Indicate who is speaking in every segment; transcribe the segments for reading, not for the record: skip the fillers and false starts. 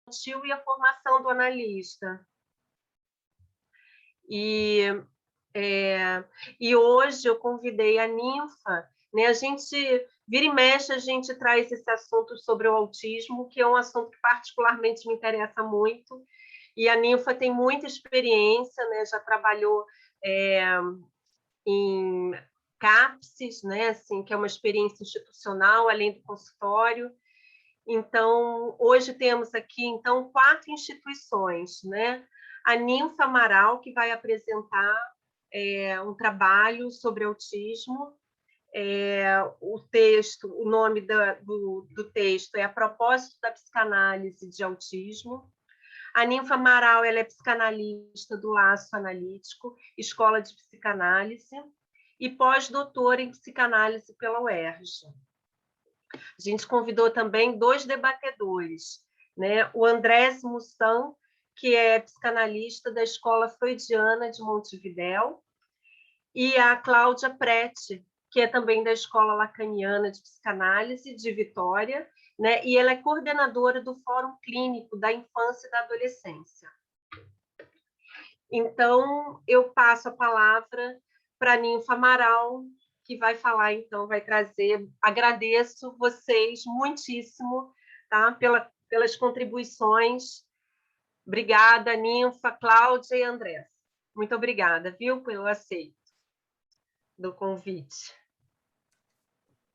Speaker 1: infantil e a formação do analista. E, e hoje eu convidei a Ninfa, né? A gente vira e mexe, a gente traz esse assunto sobre o autismo, que é um assunto que particularmente me interessa muito, e a Ninfa tem muita experiência, né? Já trabalhou em CAPSES, né? Assim, que é uma experiência institucional, além do consultório. Então, hoje temos aqui, então, 4 instituições, né? A Ninfa Amaral, que vai apresentar um trabalho sobre autismo. O texto, o nome do texto é A Propósito da Psicanálise de Autismo. A Ninfa Amaral, ela é psicanalista do Laço Analítico, Escola de Psicanálise, e pós-doutora em psicanálise pela UERJ. A gente convidou também 2 debatedores, né? O Andrés Mussan, que é psicanalista da Escola Freudiana de Montevidéu, e a Cláudia Prete, que é também da Escola Lacaniana de Psicanálise de Vitória, né? E ela é coordenadora do Fórum Clínico da Infância e da Adolescência. Então, eu passo a palavra para a Ninfa Amaral, que vai falar, então, vai trazer. Agradeço vocês muitíssimo, tá? Pelas contribuições. Obrigada, Ninfa, Cláudia e André. Muito obrigada, viu, pelo aceito do convite.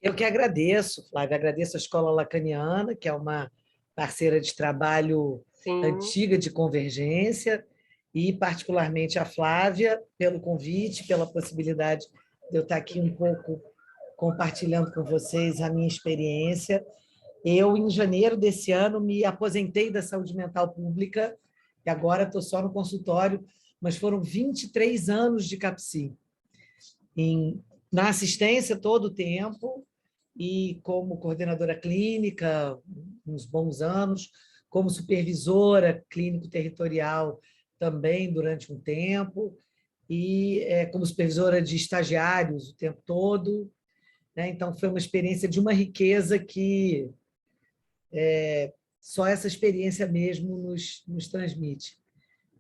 Speaker 2: Eu que agradeço, Flávia, agradeço a Escola Lacaniana, que é uma parceira de trabalho antiga de Convergência, e particularmente a Flávia, pelo convite, pela possibilidade de eu estar aqui um pouco compartilhando com vocês a minha experiência. Eu, em janeiro desse ano, me aposentei da saúde mental pública, e agora estou só no consultório, mas foram 23 anos de CAPSI, na assistência todo o tempo, e como coordenadora clínica, uns bons anos, como supervisora clínico-territorial também durante um tempo, e como supervisora de estagiários o tempo todo, né? Então, foi uma experiência de uma riqueza que só essa experiência mesmo nos transmite.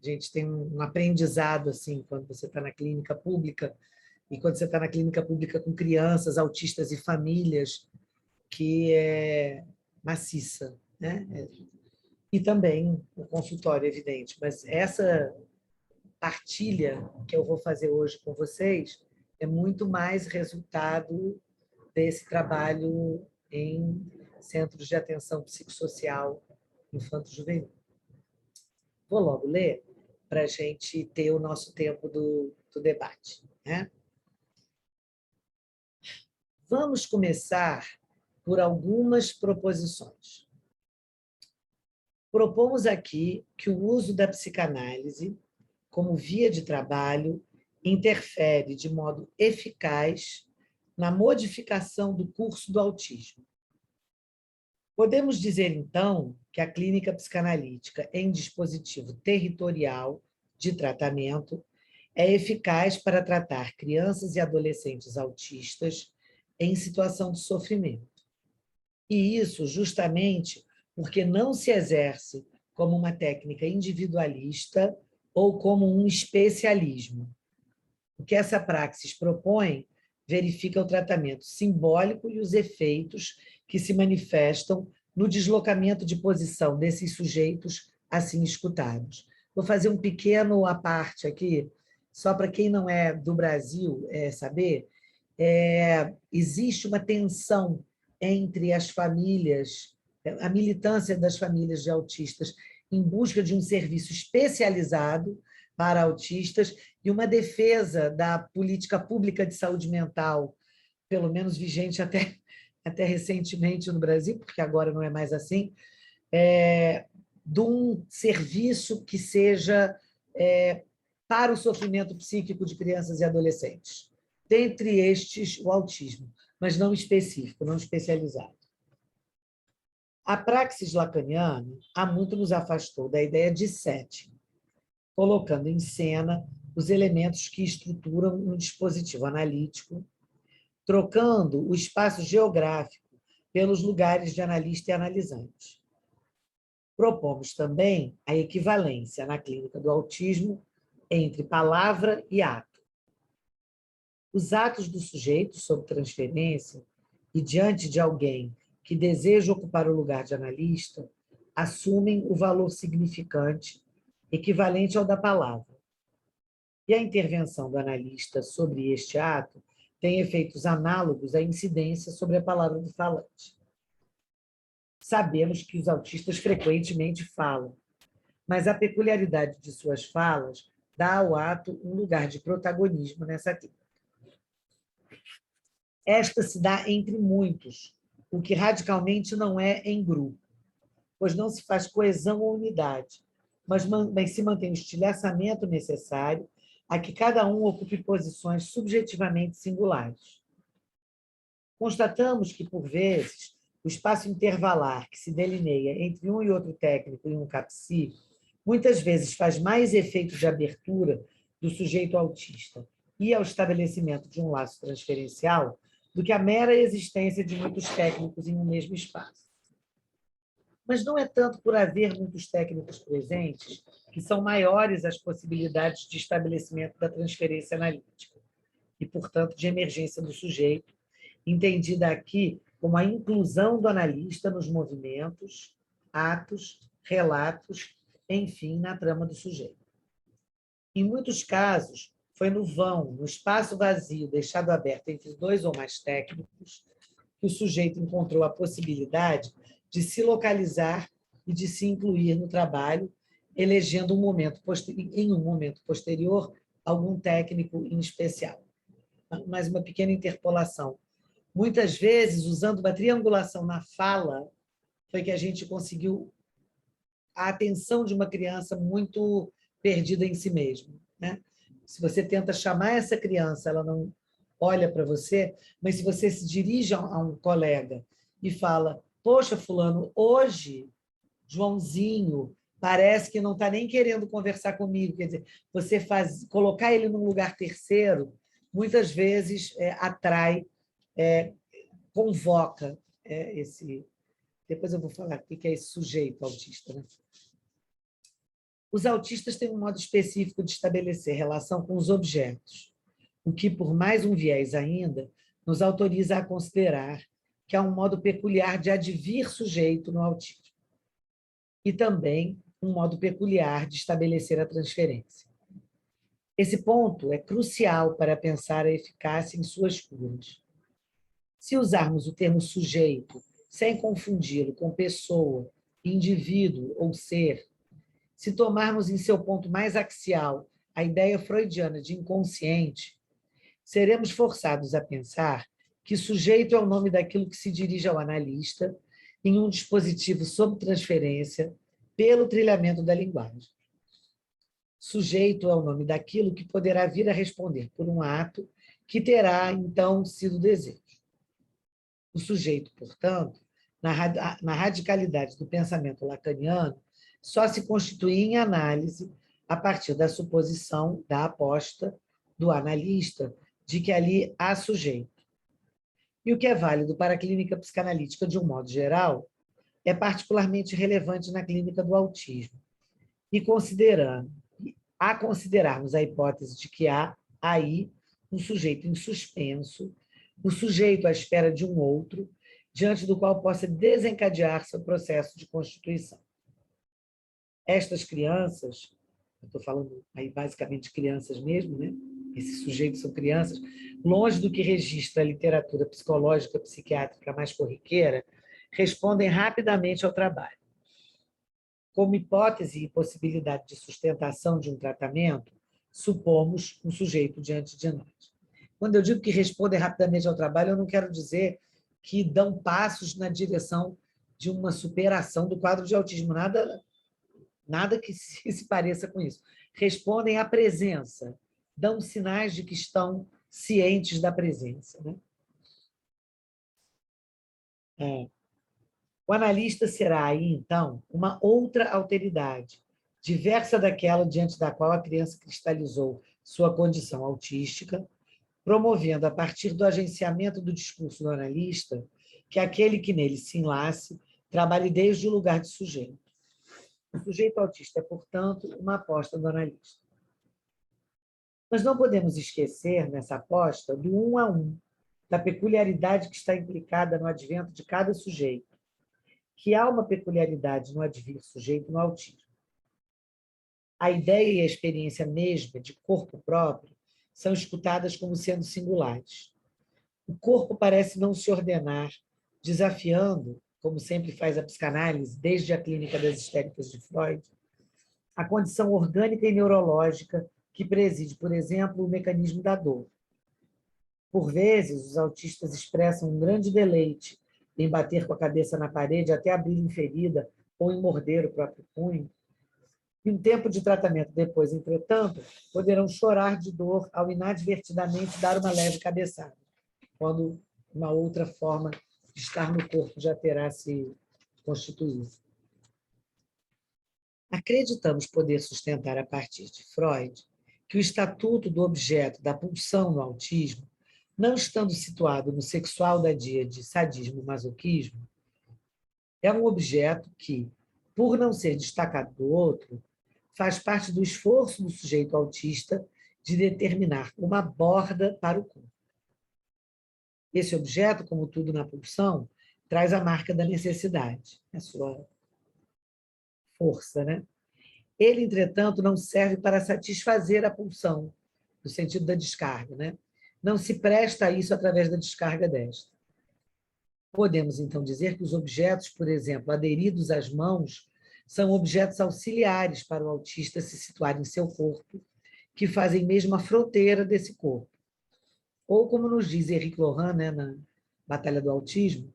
Speaker 2: A gente tem um aprendizado assim quando você está na clínica pública, e quando você está na clínica pública com crianças, autistas e famílias, que é maciça, né? E também o consultório, evidente. Mas essa partilha que eu vou fazer hoje com vocês é muito mais resultado desse trabalho em centros de atenção psicossocial infanto-juvenil. Vou logo ler para a gente ter o nosso tempo do debate, né? Vamos começar por algumas proposições. Propomos aqui que o uso da psicanálise como via de trabalho interfere de modo eficaz na modificação do curso do autismo. Podemos dizer, então, que a clínica psicanalítica em dispositivo territorial de tratamento é eficaz para tratar crianças e adolescentes autistas em situação de sofrimento. E isso justamente porque não se exerce como uma técnica individualista ou como um especialismo. O que essa praxis propõe verifica o tratamento simbólico e os efeitos que se manifestam no deslocamento de posição desses sujeitos assim escutados. Vou fazer um pequeno à parte aqui, só para quem não é do Brasil saber. Existe uma tensão entre as famílias, a militância das famílias de autistas em busca de um serviço especializado para autistas e uma defesa da política pública de saúde mental, pelo menos vigente até recentemente no Brasil, porque agora não é mais assim, de um serviço que seja para o sofrimento psíquico de crianças e adolescentes. Dentre estes, o autismo, mas não específico, não especializado. A praxis lacaniana há muito nos afastou da ideia de setting, colocando em cena os elementos que estruturam um dispositivo analítico, trocando o espaço geográfico pelos lugares de analista e analisante. Propomos também a equivalência na clínica do autismo entre palavra e ato. Os atos do sujeito sob transferência e diante de alguém que deseja ocupar o lugar de analista assumem o valor significante equivalente ao da palavra. E a intervenção do analista sobre este ato tem efeitos análogos à incidência sobre a palavra do falante. Sabemos que os autistas frequentemente falam, mas a peculiaridade de suas falas dá ao ato um lugar de protagonismo nessa clínica. Esta se dá entre muitos, o que radicalmente não é em grupo, pois não se faz coesão ou unidade, mas se mantém o estilhaçamento necessário a que cada um ocupe posições subjetivamente singulares. Constatamos que, por vezes, o espaço intervalar que se delineia entre um e outro técnico e um CAPSI muitas vezes faz mais efeito de abertura do sujeito autista e ao estabelecimento de um laço transferencial do que a mera existência de muitos técnicos em um mesmo espaço. Mas não é tanto por haver muitos técnicos presentes que são maiores as possibilidades de estabelecimento da transferência analítica e, portanto, de emergência do sujeito, entendida aqui como a inclusão do analista nos movimentos, atos, relatos, enfim, na trama do sujeito. Em muitos casos, foi no vão, no espaço vazio deixado aberto entre dois ou mais técnicos, que o sujeito encontrou a possibilidade de se localizar e de se incluir no trabalho, elegendo em um momento posterior algum técnico em especial. Mais uma pequena interpolação. Muitas vezes, usando uma triangulação na fala, foi que a gente conseguiu a atenção de uma criança muito perdida em si mesma, né? Se você tenta chamar essa criança, ela não olha para você, mas se você se dirige a um colega e fala: poxa, fulano, hoje, Joãozinho, parece que não está nem querendo conversar comigo. Quer dizer, colocar ele num lugar terceiro, muitas vezes atrai, convoca esse... Depois eu vou falar o que é esse sujeito autista, né? Os autistas têm um modo específico de estabelecer relação com os objetos, o que, por mais um viés ainda, nos autoriza a considerar que há um modo peculiar de advir sujeito no autismo, e também um modo peculiar de estabelecer a transferência. Esse ponto é crucial para pensar a eficácia em suas curas. Se usarmos o termo sujeito sem confundi-lo com pessoa, indivíduo ou ser, se tomarmos em seu ponto mais axial a ideia freudiana de inconsciente, seremos forçados a pensar que sujeito é o nome daquilo que se dirige ao analista em um dispositivo sob transferência pelo trilhamento da linguagem. Sujeito é o nome daquilo que poderá vir a responder por um ato que terá, então, sido desejo. O sujeito, portanto, na radicalidade do pensamento lacaniano, só se constitui em análise a partir da suposição, da aposta do analista de que ali há sujeito. E o que é válido para a clínica psicanalítica de um modo geral é particularmente relevante na clínica do autismo. E considerarmos a hipótese de que há aí um sujeito em suspenso, o sujeito à espera de um outro, diante do qual possa desencadear seu processo de constituição. Estas crianças, eu estou falando aí basicamente de crianças mesmo, né? Esses sujeitos são crianças, longe do que registra a literatura psicológica, psiquiátrica mais corriqueira, respondem rapidamente ao trabalho. Como hipótese e possibilidade de sustentação de um tratamento, supomos um sujeito diante de nós. Quando eu digo que respondem rapidamente ao trabalho, eu não quero dizer que dão passos na direção de uma superação do quadro de autismo, nada que se pareça com isso. Respondem à presença, dão sinais de que estão cientes da presença, né? O analista será aí, então, uma outra alteridade, diversa daquela diante da qual a criança cristalizou sua condição autística, promovendo, a partir do agenciamento do discurso do analista, que aquele que nele se enlace trabalhe desde o lugar de sujeito. O sujeito autista é, portanto, uma aposta do analista. Mas não podemos esquecer, nessa aposta, do um a um, da peculiaridade que está implicada no advento de cada sujeito, que há uma peculiaridade no advir sujeito no autismo. A ideia e a experiência mesma de corpo próprio são escutadas como sendo singulares. O corpo parece não se ordenar, desafiando, como sempre faz a psicanálise, desde a clínica das histéricas de Freud, a condição orgânica e neurológica que preside, por exemplo, o mecanismo da dor. Por vezes, os autistas expressam um grande deleite em bater com a cabeça na parede até abrir ferida ou em morder o próprio punho. E um tempo de tratamento depois, entretanto, poderão chorar de dor ao inadvertidamente dar uma leve cabeçada, quando uma outra forma de estar no corpo já terá se constituído. Acreditamos poder sustentar a partir de Freud que o estatuto do objeto da pulsão no autismo, não estando situado no sexual da díade sadismo-masoquismo, é um objeto que, por não ser destacado do outro, faz parte do esforço do sujeito autista de determinar uma borda para o corpo. Esse objeto, como tudo na pulsão, traz a marca da necessidade, a sua força, né? Ele, entretanto, não serve para satisfazer a pulsão, no sentido da descarga, né? Não se presta a isso através da descarga desta. Podemos, então, dizer que os objetos, por exemplo, aderidos às mãos, são objetos auxiliares para o autista se situar em seu corpo, que fazem mesmo a fronteira desse corpo. Ou, como nos diz Éric Laurent, né, na Batalha do Autismo,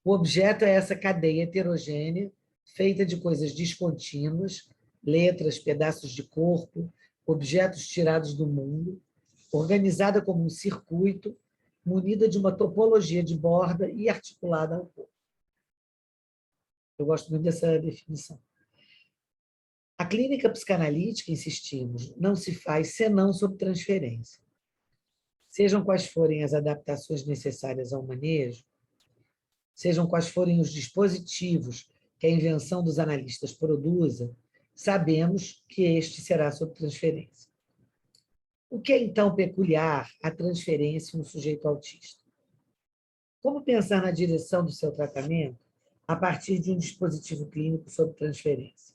Speaker 2: o objeto é essa cadeia heterogênea, feita de coisas descontínuas, letras, pedaços de corpo, objetos tirados do mundo, organizada como um circuito, munida de uma topologia de borda e articulada ao corpo. Eu gosto muito dessa definição. A clínica psicanalítica, insistimos, não se faz senão sob transferência. Sejam quais forem as adaptações necessárias ao manejo, sejam quais forem os dispositivos que a invenção dos analistas produza, sabemos que este será sob transferência. O que é, então, peculiar à transferência em um sujeito autista? Como pensar na direção do seu tratamento a partir de um dispositivo clínico sob transferência?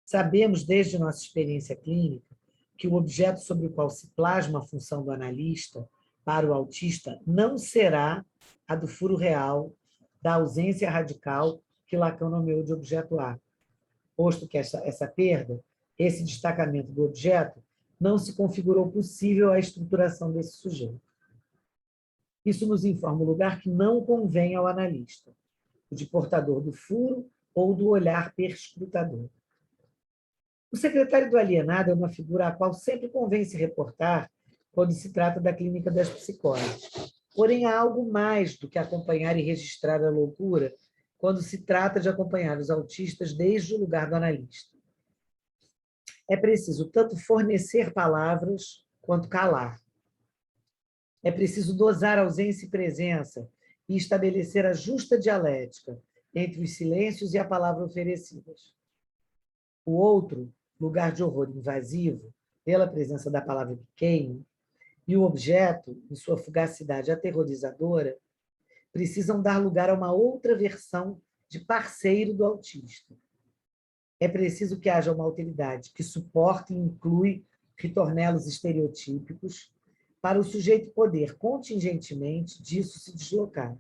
Speaker 2: Sabemos, desde nossa experiência clínica, que o objeto sobre o qual se plasma a função do analista para o autista não será a do furo real, da ausência radical que Lacan nomeou de objeto A, posto que essa perda, esse destacamento do objeto, não se configurou possível à estruturação desse sujeito. Isso nos informa o lugar que não convém ao analista, o de portador do furo ou do olhar perscrutador. O secretário do alienado é uma figura à qual sempre convém se reportar quando se trata da clínica das psicoses. Porém, há algo mais do que acompanhar e registrar a loucura quando se trata de acompanhar os autistas desde o lugar do analista. É preciso tanto fornecer palavras quanto calar. É preciso dosar ausência e presença e estabelecer a justa dialética entre os silêncios e a palavra oferecidas. O outro, lugar de horror invasivo, pela presença da palavra que queima, e o objeto, em sua fugacidade aterrorizadora, precisam dar lugar a uma outra versão de parceiro do autista. É preciso que haja uma alteridade que suporte e inclui ritornelos estereotípicos para o sujeito poder, contingentemente, disso se deslocar.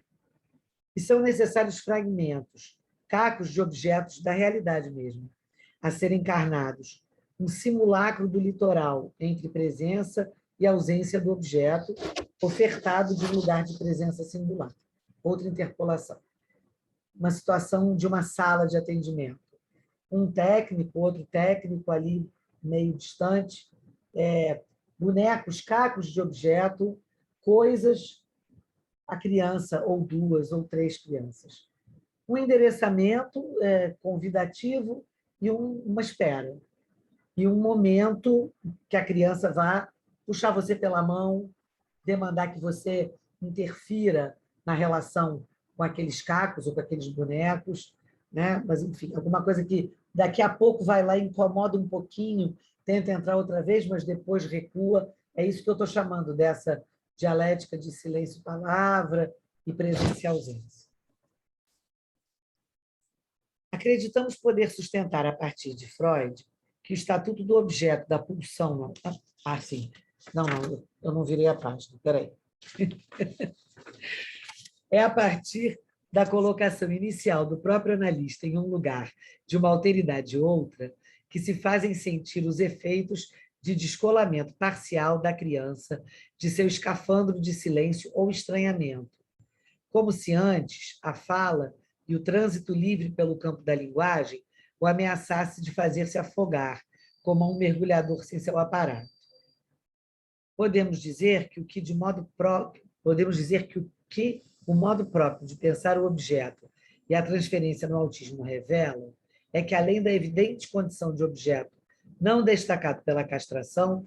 Speaker 2: E são necessários fragmentos, cacos de objetos da realidade mesmo, a serem encarnados, um simulacro do litoral entre presença e ausência do objeto, ofertado de um lugar de presença singular. Outra interpolação. Uma situação de uma sala de atendimento. Um técnico, outro técnico ali meio distante, bonecos, cacos de objeto, coisas, a criança, ou duas, ou três crianças. Um endereçamento convidativo e uma espera. E um momento que a criança vá puxar você pela mão, demandar que você interfira na relação com aqueles cacos ou com aqueles bonecos, né? Mas, enfim, alguma coisa que daqui a pouco vai lá e incomoda um pouquinho, tenta entrar outra vez, mas depois recua. É isso que eu estou chamando dessa dialética de silêncio-palavra e presença e ausência. Acreditamos poder sustentar, a partir de Freud, que o estatuto do objeto da pulsão... Não, sim. Não, eu não virei a página. Espera aí. É a partir da colocação inicial do próprio analista em um lugar, de uma alteridade outra, que se fazem sentir os efeitos de descolamento parcial da criança de seu escafandro de silêncio ou estranhamento, como se antes a fala e o trânsito livre pelo campo da linguagem o ameaçasse de fazer-se afogar, como um mergulhador sem seu aparato. Podemos dizer que o modo próprio de pensar o objeto e a transferência no autismo revelam é que, além da evidente condição de objeto não destacado pela castração,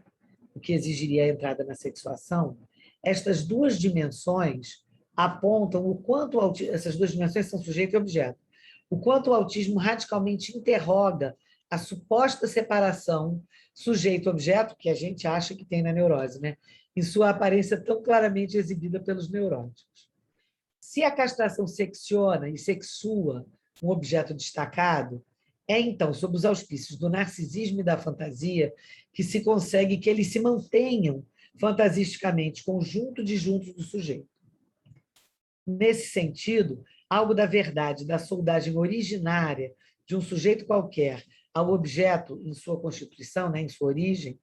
Speaker 2: o que exigiria a entrada na sexuação, estas duas dimensões apontam o quanto essas duas dimensões são sujeito e objeto, o quanto o autismo radicalmente interroga a suposta separação sujeito-objeto, que a gente acha que tem na neurose, né? Em sua aparência tão claramente exibida pelos neuróticos. Se a castração secciona e sexua um objeto destacado, é então, sob os auspícios do narcisismo e da fantasia, que se consegue que eles se mantenham fantasisticamente conjunto de juntos do sujeito. Nesse sentido, algo da verdade, da soldagem originária de um sujeito qualquer ao objeto em sua constituição, né, em sua origem,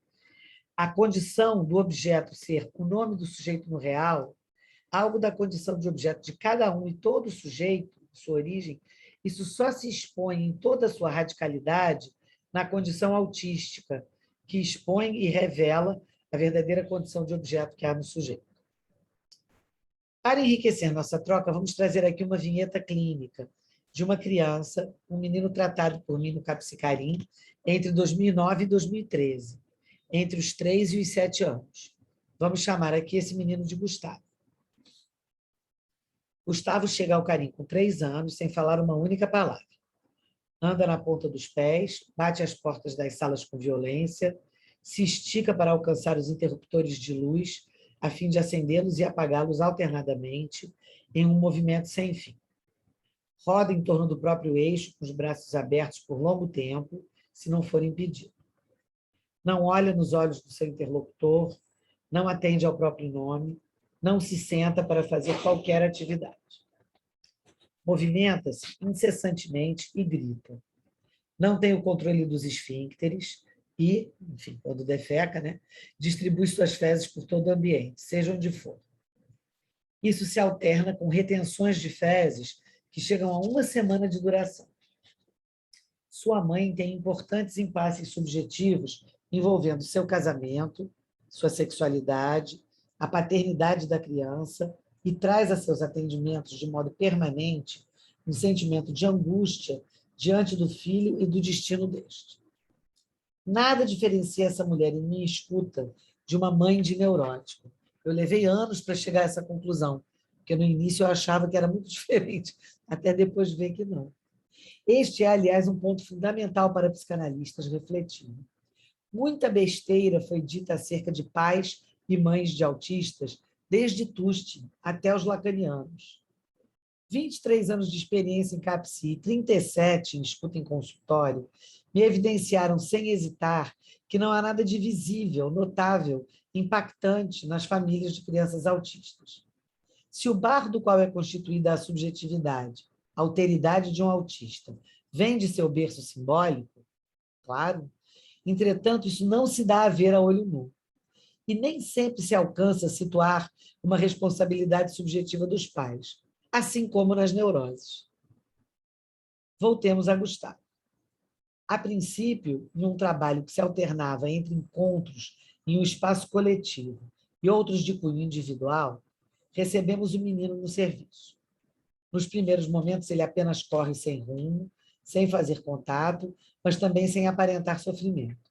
Speaker 2: a condição do objeto ser o nome do sujeito no real, algo da condição de objeto de cada um e todo sujeito, sua origem, isso só se expõe em toda a sua radicalidade na condição autística, que expõe e revela a verdadeira condição de objeto que há no sujeito. Para enriquecer nossa troca, vamos trazer aqui uma vinheta clínica de uma criança, um menino tratado por mim no Capsicarim entre 2009 e 2013, entre os 3 e os 7 anos. Vamos chamar aqui esse menino de Gustavo. Gustavo chega ao Carim com 3 anos, sem falar uma única palavra. Anda na ponta dos pés, bate as portas das salas com violência, se estica para alcançar os interruptores de luz, a fim de acendê-los e apagá-los alternadamente, em um movimento sem fim. Roda em torno do próprio eixo, com os braços abertos por longo tempo, se não for impedido. Não olha nos olhos do seu interlocutor, não atende ao próprio nome, não se senta para fazer qualquer atividade. Movimenta-se incessantemente e grita. Não tem o controle dos esfíncteres e, enfim, quando defeca, né, distribui suas fezes por todo o ambiente, seja onde for. Isso se alterna com retenções de fezes que chegam a 1 semana de duração. Sua mãe tem importantes impasses subjetivos envolvendo seu casamento, sua sexualidade, a paternidade da criança e traz a seus atendimentos de modo permanente um sentimento de angústia diante do filho e do destino deste. Nada diferencia essa mulher em minha escuta de uma mãe de neurótico. Eu levei anos para chegar a essa conclusão, porque no início eu achava que era muito diferente, até depois ver que não. Este é, aliás, um ponto fundamental para psicanalistas refletirem. Muita besteira foi dita acerca de pais e mães de autistas, desde Tusti até os lacanianos. 23 anos de experiência em CAPSI e 37 em escuta em consultório me evidenciaram sem hesitar que não há nada de visível, notável, impactante nas famílias de crianças autistas. Se o barro do qual é constituída a subjetividade, a alteridade de um autista, vem de seu berço simbólico, claro, entretanto, isso não se dá a ver a olho nu. E nem sempre se alcança a situar uma responsabilidade subjetiva dos pais, assim como nas neuroses. Voltemos a Gustavo. A princípio, em um trabalho que se alternava entre encontros em um espaço coletivo e outros de cunho individual, recebemos o menino no serviço. Nos primeiros momentos, ele apenas corre sem rumo, sem fazer contato, mas também sem aparentar sofrimento.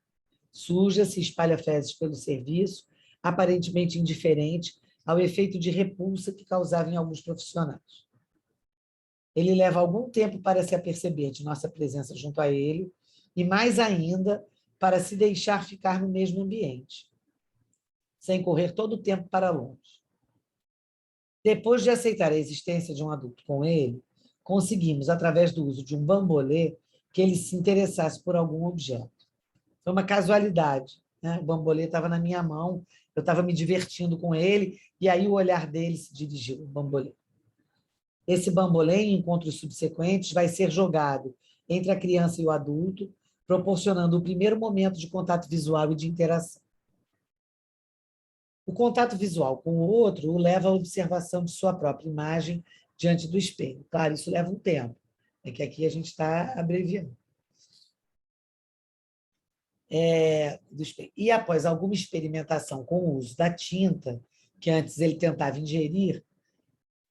Speaker 2: Suja-se e espalha fezes pelo serviço, aparentemente indiferente ao efeito de repulsa que causava em alguns profissionais. Ele leva algum tempo para se aperceber de nossa presença junto a ele e, mais ainda, para se deixar ficar no mesmo ambiente, sem correr todo o tempo para longe. Depois de aceitar a existência de um adulto com ele, conseguimos, através do uso de um bambolê, que ele se interessasse por algum objeto. Foi uma casualidade, né? O bambolê estava na minha mão, eu estava me divertindo com ele, e aí o olhar dele se dirigiu ao bambolê. Esse bambolê, em encontros subsequentes, vai ser jogado entre a criança e o adulto, proporcionando o primeiro momento de contato visual e de interação. O contato visual com o outro o leva à observação de sua própria imagem diante do espelho. Claro, isso leva um tempo, é que aqui a gente está abreviando. E após alguma experimentação com o uso da tinta, que antes ele tentava ingerir,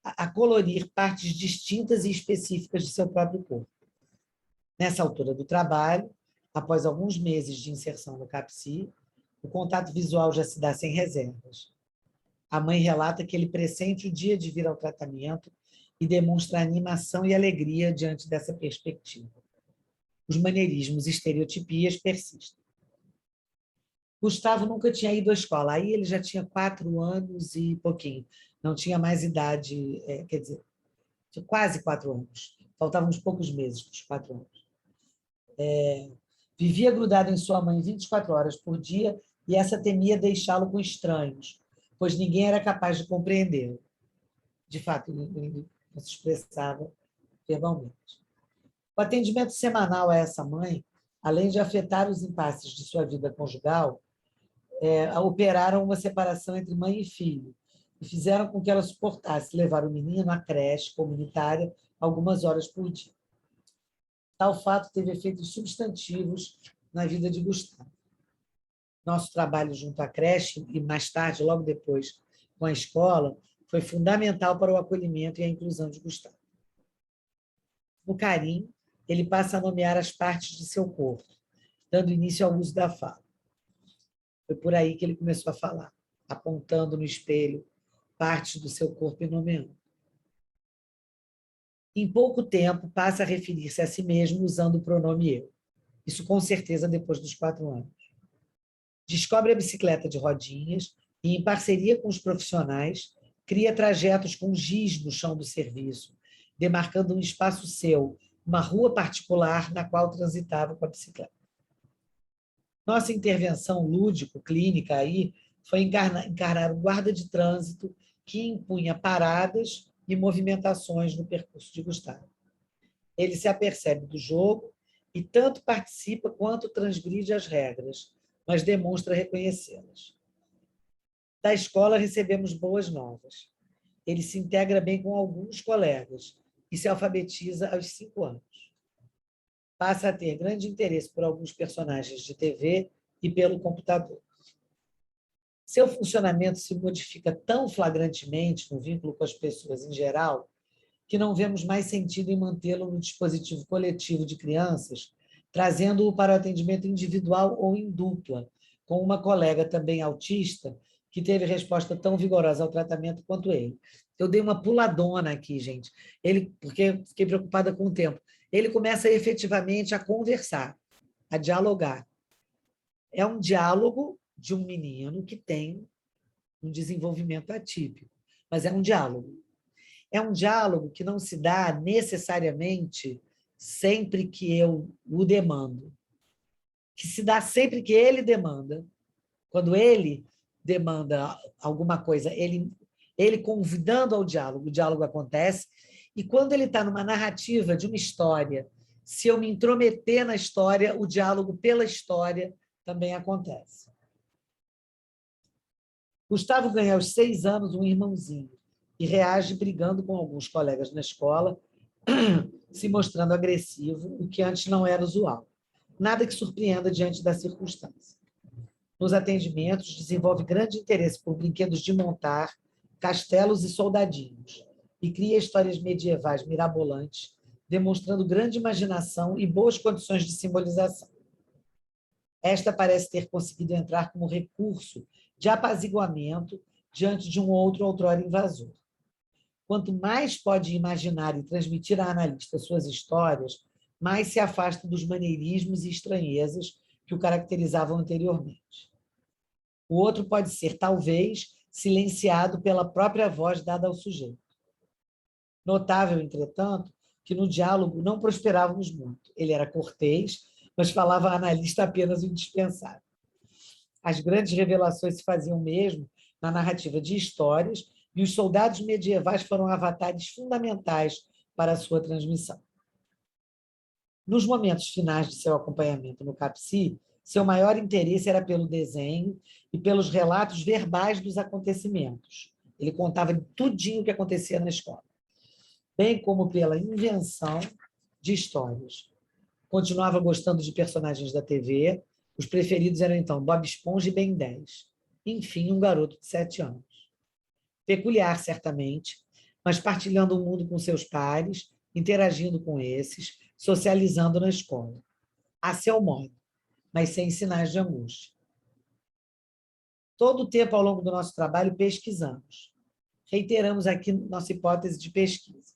Speaker 2: a colorir partes distintas e específicas de seu próprio corpo. Nessa altura do trabalho, após alguns meses de inserção no CAPSI, o contato visual já se dá sem reservas. A mãe relata que ele pressente o dia de vir ao tratamento e demonstra animação e alegria diante dessa perspectiva. Os maneirismos e estereotipias persistem. Gustavo nunca tinha ido à escola. Aí ele já tinha 4 anos e pouquinho. Não tinha mais idade, quer dizer, tinha quase 4 anos. Faltavam uns poucos meses para os 4 anos. Vivia grudado em sua mãe 24 horas por dia e essa temia deixá-lo com estranhos, pois ninguém era capaz de compreendê-lo. De fato, ele não se expressava verbalmente. O atendimento semanal a essa mãe, além de afetar os impasses de sua vida conjugal, operaram uma separação entre mãe e filho e fizeram com que ela suportasse levar o menino à creche comunitária algumas horas por dia. Tal fato teve efeitos substantivos na vida de Gustavo. Nosso trabalho junto à creche e, mais tarde, logo depois, com a escola, foi fundamental para o acolhimento e a inclusão de Gustavo. No carinho, ele passa a nomear as partes de seu corpo, dando início ao uso da fala. Foi por aí que ele começou a falar, apontando no espelho partes do seu corpo e nomeando. Em pouco tempo, passa a referir-se a si mesmo usando o pronome eu. Isso, com certeza, depois dos 4 anos. Descobre a bicicleta de rodinhas e, em parceria com os profissionais, cria trajetos com giz no chão do serviço, demarcando um espaço seu, uma rua particular na qual transitava com a bicicleta. Nossa intervenção lúdico-clínica aí foi encarnar o guarda de trânsito que impunha paradas e movimentações no percurso de Gustavo. Ele se apercebe do jogo e tanto participa quanto transgride as regras, mas demonstra reconhecê-las. Da escola recebemos boas novas. Ele se integra bem com alguns colegas e se alfabetiza aos 5 anos. Passa a ter grande interesse por alguns personagens de TV e pelo computador. Seu funcionamento se modifica tão flagrantemente no vínculo com as pessoas em geral que não vemos mais sentido em mantê-lo no dispositivo coletivo de crianças, trazendo-o para o atendimento individual ou em dupla, com uma colega também autista que teve resposta tão vigorosa ao tratamento quanto ele. Eu dei uma puladona aqui, gente, porque fiquei preocupada com o tempo. Ele começa efetivamente a conversar, a dialogar. É um diálogo de um menino que tem um desenvolvimento atípico, mas é um diálogo. É um diálogo que não se dá necessariamente sempre que eu o demando, que se dá sempre que ele demanda. Quando ele demanda alguma coisa, ele convidando ao diálogo, o diálogo acontece, e quando ele está numa narrativa de uma história, se eu me intrometer na história, o diálogo pela história também acontece. Gustavo ganha aos 6 anos um irmãozinho e reage brigando com alguns colegas na escola, se mostrando agressivo, o que antes não era usual. Nada que surpreenda diante da circunstância. Nos atendimentos, desenvolve grande interesse por brinquedos de montar, castelos e soldadinhos, e cria histórias medievais mirabolantes, demonstrando grande imaginação e boas condições de simbolização. Esta parece ter conseguido entrar como recurso de apaziguamento diante de um outro outrora invasor. quanto mais pode imaginar e transmitir à analista suas histórias, mais se afasta dos maneirismos e estranhezas que o caracterizavam anteriormente. O outro pode ser, talvez, silenciado pela própria voz dada ao sujeito. Notável, entretanto, que no diálogo não prosperávamos muito. Ele era cortês, mas falava à analista apenas o indispensável. As grandes revelações se faziam mesmo na narrativa de histórias, e os soldados medievais foram avatares fundamentais para a sua transmissão. Nos momentos finais de seu acompanhamento no CAPSI, seu maior interesse era pelo desenho e pelos relatos verbais dos acontecimentos. Ele contava tudinho o que acontecia na escola, bem como pela invenção de histórias. Continuava gostando de personagens da TV. Os preferidos eram, então, Bob Esponja e Ben 10. Enfim, um garoto de 7 anos. Peculiar, certamente, mas partilhando o mundo com seus pares, interagindo com esses, socializando na escola. A seu modo, mas sem sinais de angústia. Todo o tempo, ao longo do nosso trabalho, pesquisamos. Reiteramos aqui nossa hipótese de pesquisa.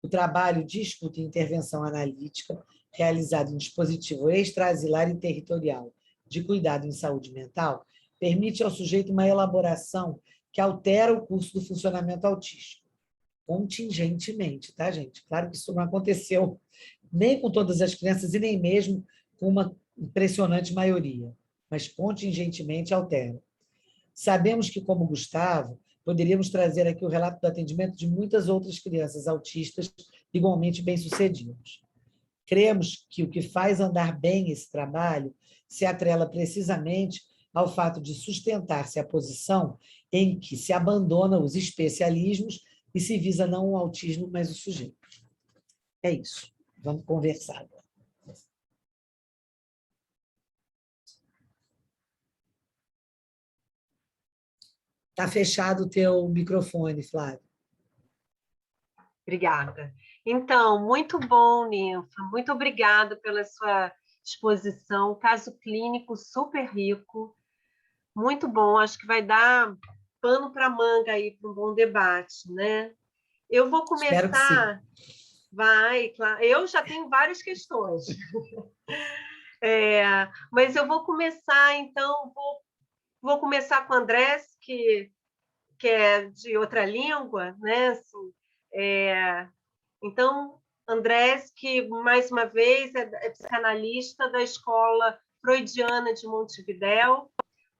Speaker 2: O trabalho de escuta e intervenção analítica, realizado em dispositivo extraasilar e territorial de cuidado em saúde mental, permite ao sujeito uma elaboração que altera o curso do funcionamento autístico. Contingentemente, tá, gente? Claro que isso não aconteceu nem com todas as crianças e nem mesmo com uma impressionante maioria, mas contingentemente altera. Sabemos que, como Gustavo, poderíamos trazer aqui o relato do atendimento de muitas outras crianças autistas igualmente bem-sucedidas. Cremos que o que faz andar bem esse trabalho se atrela precisamente ao fato de sustentar-se a posição em que se abandona os especialismos e se visa não o autismo, mas o sujeito. É isso. Vamos conversar agora. Está fechado o teu microfone, Flávia.
Speaker 1: Obrigada. Então, muito bom, Ninfa. Muito obrigada pela sua exposição. Caso clínico super rico. Muito bom. Acho que vai dar pano para manga aí para um bom debate, né? Eu vou começar.
Speaker 2: Espero que sim.
Speaker 1: Vai, claro. Eu já tenho várias questões. Mas eu vou começar, então, vou começar com o Andrés, que é de outra língua, né? Assim, então, Andrés, que, mais uma vez, é psicanalista da Escola Freudiana de Montevidéu.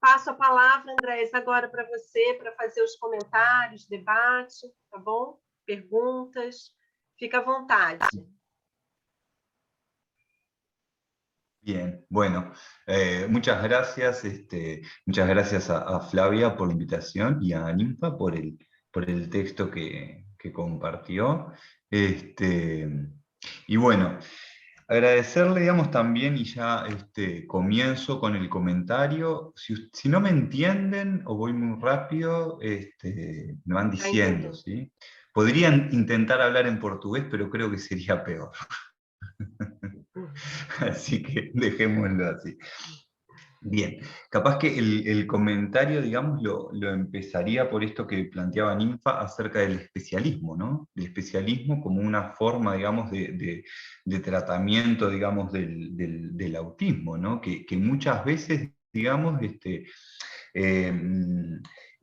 Speaker 1: Passo a palavra, Andrés, agora para você, para fazer os comentários, debate, tá bom? Perguntas. Fica à vontade.
Speaker 3: Bien, bueno, muchas gracias a Flavia por la invitación y a Ninfa por el texto que compartió. Y bueno, agradecerle, digamos, también, y ya comienzo con el comentario. Si no me entienden o voy muy rápido, me van diciendo, ¿sí? Podrían intentar hablar en portugués, pero creo que sería peor. Así que dejémoslo así. Bien, capaz que el comentario, digamos, lo empezaría por esto que planteaba Ninfa acerca del especialismo, ¿no? El especialismo como una forma, digamos, de tratamiento, digamos, del autismo, ¿no? Que muchas veces, digamos,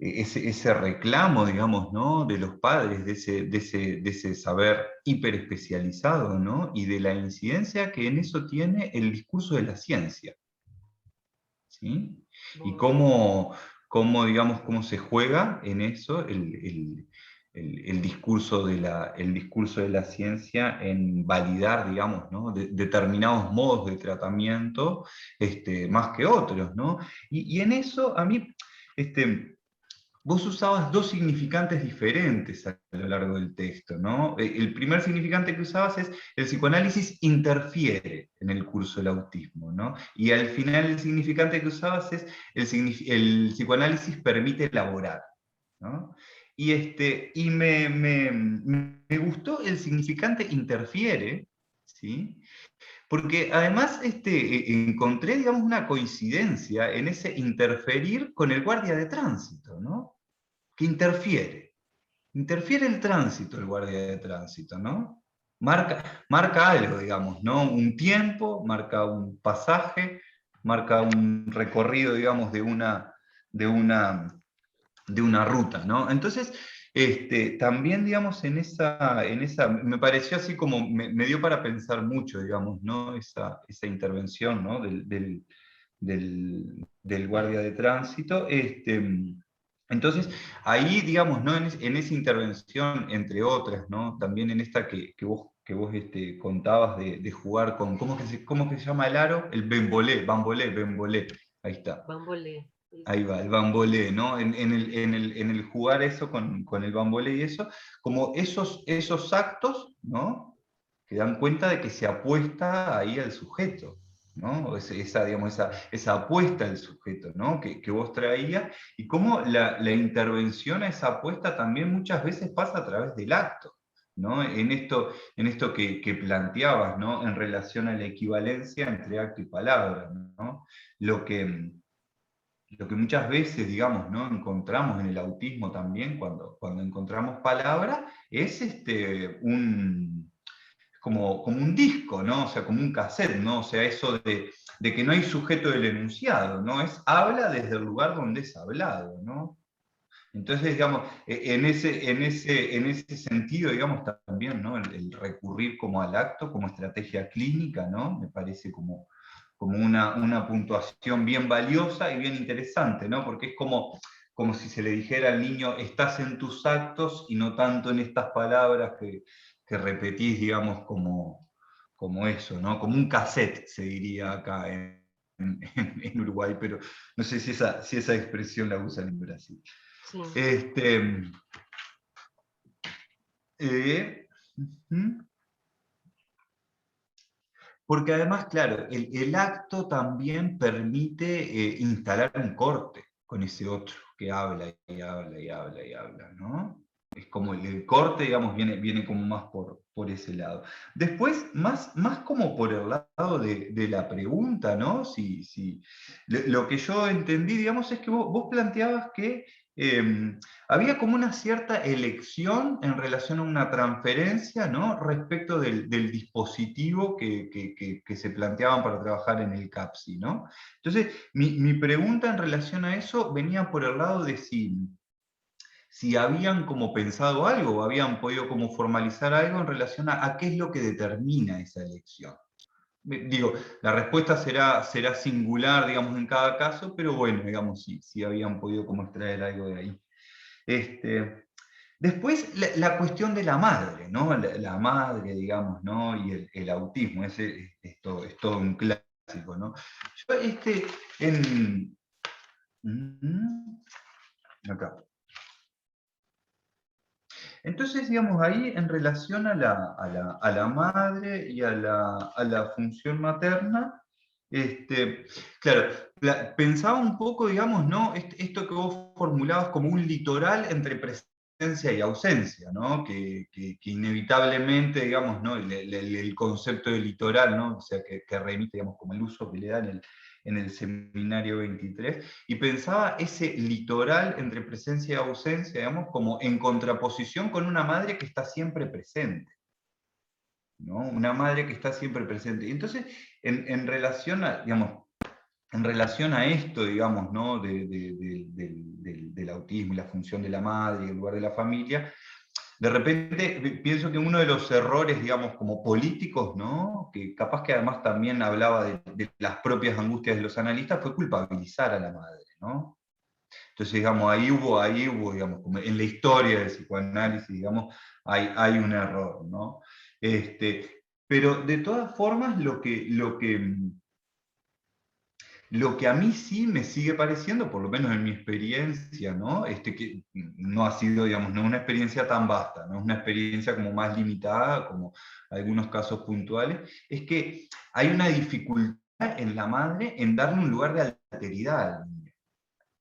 Speaker 3: ese reclamo, digamos, ¿no? De los padres, de ese saber hiperespecializado, ¿no? Y de la incidencia que en eso tiene el discurso de la ciencia, ¿sí? Y cómo, digamos, cómo se juega en eso el discurso de la ciencia en validar, digamos, ¿no? Determinados modos de tratamiento más que otros, ¿no? Y en eso, a mí, vos usabas dos significantes diferentes a lo largo del texto, ¿no? El primer significante que usabas es el psicoanálisis interfiere en el curso del autismo, ¿no? Y al final el significante que usabas es el psicoanálisis permite elaborar, ¿no? Y me gustó el significante interfiere, ¿sí? Porque además encontré, digamos, una coincidencia en ese interferir con el guardia de tránsito, ¿no? Que interfiere. interfiere el tránsito, el guardia de tránsito, ¿no? Marca algo, digamos, ¿no? Un tiempo, marca un pasaje, marca un recorrido, digamos, de una ruta, ¿no? Entonces, también, digamos, me pareció así como, me dio para pensar mucho, digamos, ¿no? Esa intervención, ¿no? del guardia de tránsito. Entonces, ahí, digamos, ¿no? En esa intervención, entre otras, ¿no? También en esta que vos contabas de jugar con, ¿cómo que se llama el aro? El bambolé, ahí está.
Speaker 1: Bambolê.
Speaker 3: Ahí va, el bambolé, ¿no? En el jugar eso con el bambolé y eso, como esos actos, ¿no? Que dan cuenta de que se apuesta ahí al sujeto, ¿no? Digamos, esa apuesta al sujeto, ¿no? Que vos traías, y cómo la intervención a esa apuesta también muchas veces pasa a través del acto, ¿no? En esto que planteabas, ¿no? En relación a la equivalencia entre acto y palabra, ¿no? Lo que muchas veces, digamos, ¿no? Encontramos en el autismo también, cuando encontramos palabras, es como un disco, ¿no? O sea, como un cassette, ¿no? O sea, eso de que no hay sujeto del enunciado, ¿no? Habla desde el lugar donde es hablado, ¿no? Entonces, digamos, en ese sentido, digamos, también, ¿no? El recurrir como al acto, como estrategia clínica, ¿no? Me parece como una puntuación bien valiosa y bien interesante, ¿no? Porque es como si se le dijera al niño, estás en tus actos y no tanto en estas palabras que repetís, digamos, como eso, ¿no? Como un cassette, se diría acá en Uruguay, pero no sé si esa expresión la usan en Brasil.
Speaker 1: Sim.
Speaker 3: Porque además, claro, el acto también permite instalar un corte con ese otro que habla y habla y habla y habla, ¿no? Es como el corte, digamos, viene como más por ese lado. Después, más como por el lado de la pregunta, ¿no? Lo que yo entendí, digamos, es que vos planteabas que había como una cierta elección en relación a una transferencia, ¿no? Respecto del dispositivo que se planteaban para trabajar en el CAPSI, ¿no? Entonces, mi pregunta en relación a eso venía por el lado de si habían como pensado algo o habían podido como formalizar algo en relación a qué es lo que determina esa elección. Digo, la respuesta será singular, digamos, en cada caso, pero bueno, digamos, si habían podido como extraer algo de ahí. Después, la cuestión de la madre, ¿no? La madre, digamos, ¿no? Y el autismo, ese es todo un clásico, ¿no? Yo, acá. Entonces, digamos, ahí en relación a la madre y a la función materna, claro, pensaba un poco, digamos, ¿no? Esto que vos formulabas como un litoral entre presencia y ausencia, ¿no? Que inevitablemente, digamos, ¿no? El concepto de litoral, ¿no? O sea, que remite, digamos, como el uso que le dan en el seminario 23, y pensaba ese litoral entre presencia y ausencia, digamos, como en contraposición con una madre que está siempre presente, ¿no? Una madre que está siempre presente. Y entonces, en relación a, digamos, en relación a esto, digamos, ¿no? del autismo y la función de la madre y el lugar de la familia, de repente pienso que uno de los errores, digamos, como políticos, ¿no? Que capaz que además también hablaba de las propias angustias de los analistas, fue culpabilizar a la madre, ¿no? Entonces, digamos, ahí hubo, digamos, como en la historia del psicoanálisis, digamos, hay un error, ¿no? Pero de todas formas, lo que a mí sí me sigue pareciendo, por lo menos en mi experiencia, ¿no? Que no ha sido, digamos, no una experiencia tan vasta, no es una experiencia como más limitada, como algunos casos puntuales, es que hay una dificultad en la madre en darle un lugar de alteridad al niño,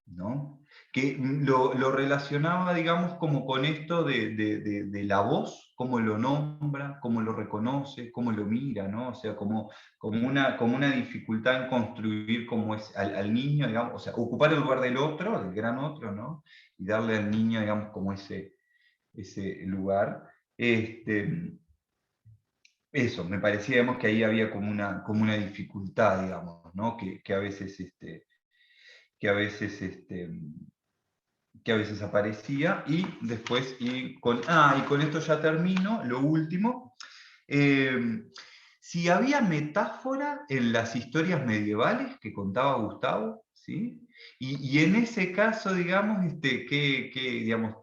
Speaker 3: ¿no? Que lo relacionaba, digamos, como con esto de la voz, cómo lo nombra, cómo lo reconoce, cómo lo mira, ¿no? O sea, como una dificultad en construir como es al niño, digamos, o sea, ocupar el lugar del otro, del gran otro, ¿no? Y darle al niño, digamos, como ese ese lugar. Eso, me parecía, digamos, que ahí había como una dificultad, digamos, ¿no? Que a veces, que a veces aparecía, y después, y con esto ya termino, lo último, si había metáfora en las historias medievales que contaba Gustavo, ¿sí? Y en ese caso, digamos, digamos,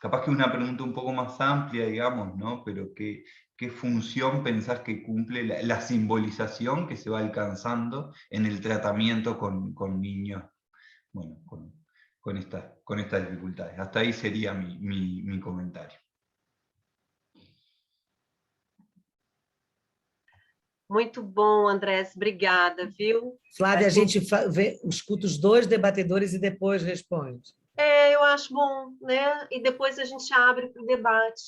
Speaker 3: capaz que una pregunta un poco más amplia, digamos, ¿no? Pero ¿qué función pensás que cumple la simbolización que se va alcanzando en el tratamiento con niños, bueno, con estas dificultades? Hasta ahí sería mi comentario.
Speaker 1: Muito bom, Andrés, obrigada, viu?
Speaker 2: Flávia, a gente escuta os dois debatedores e depois responde.
Speaker 1: Eu acho bom, né? E depois a gente abre para o debate.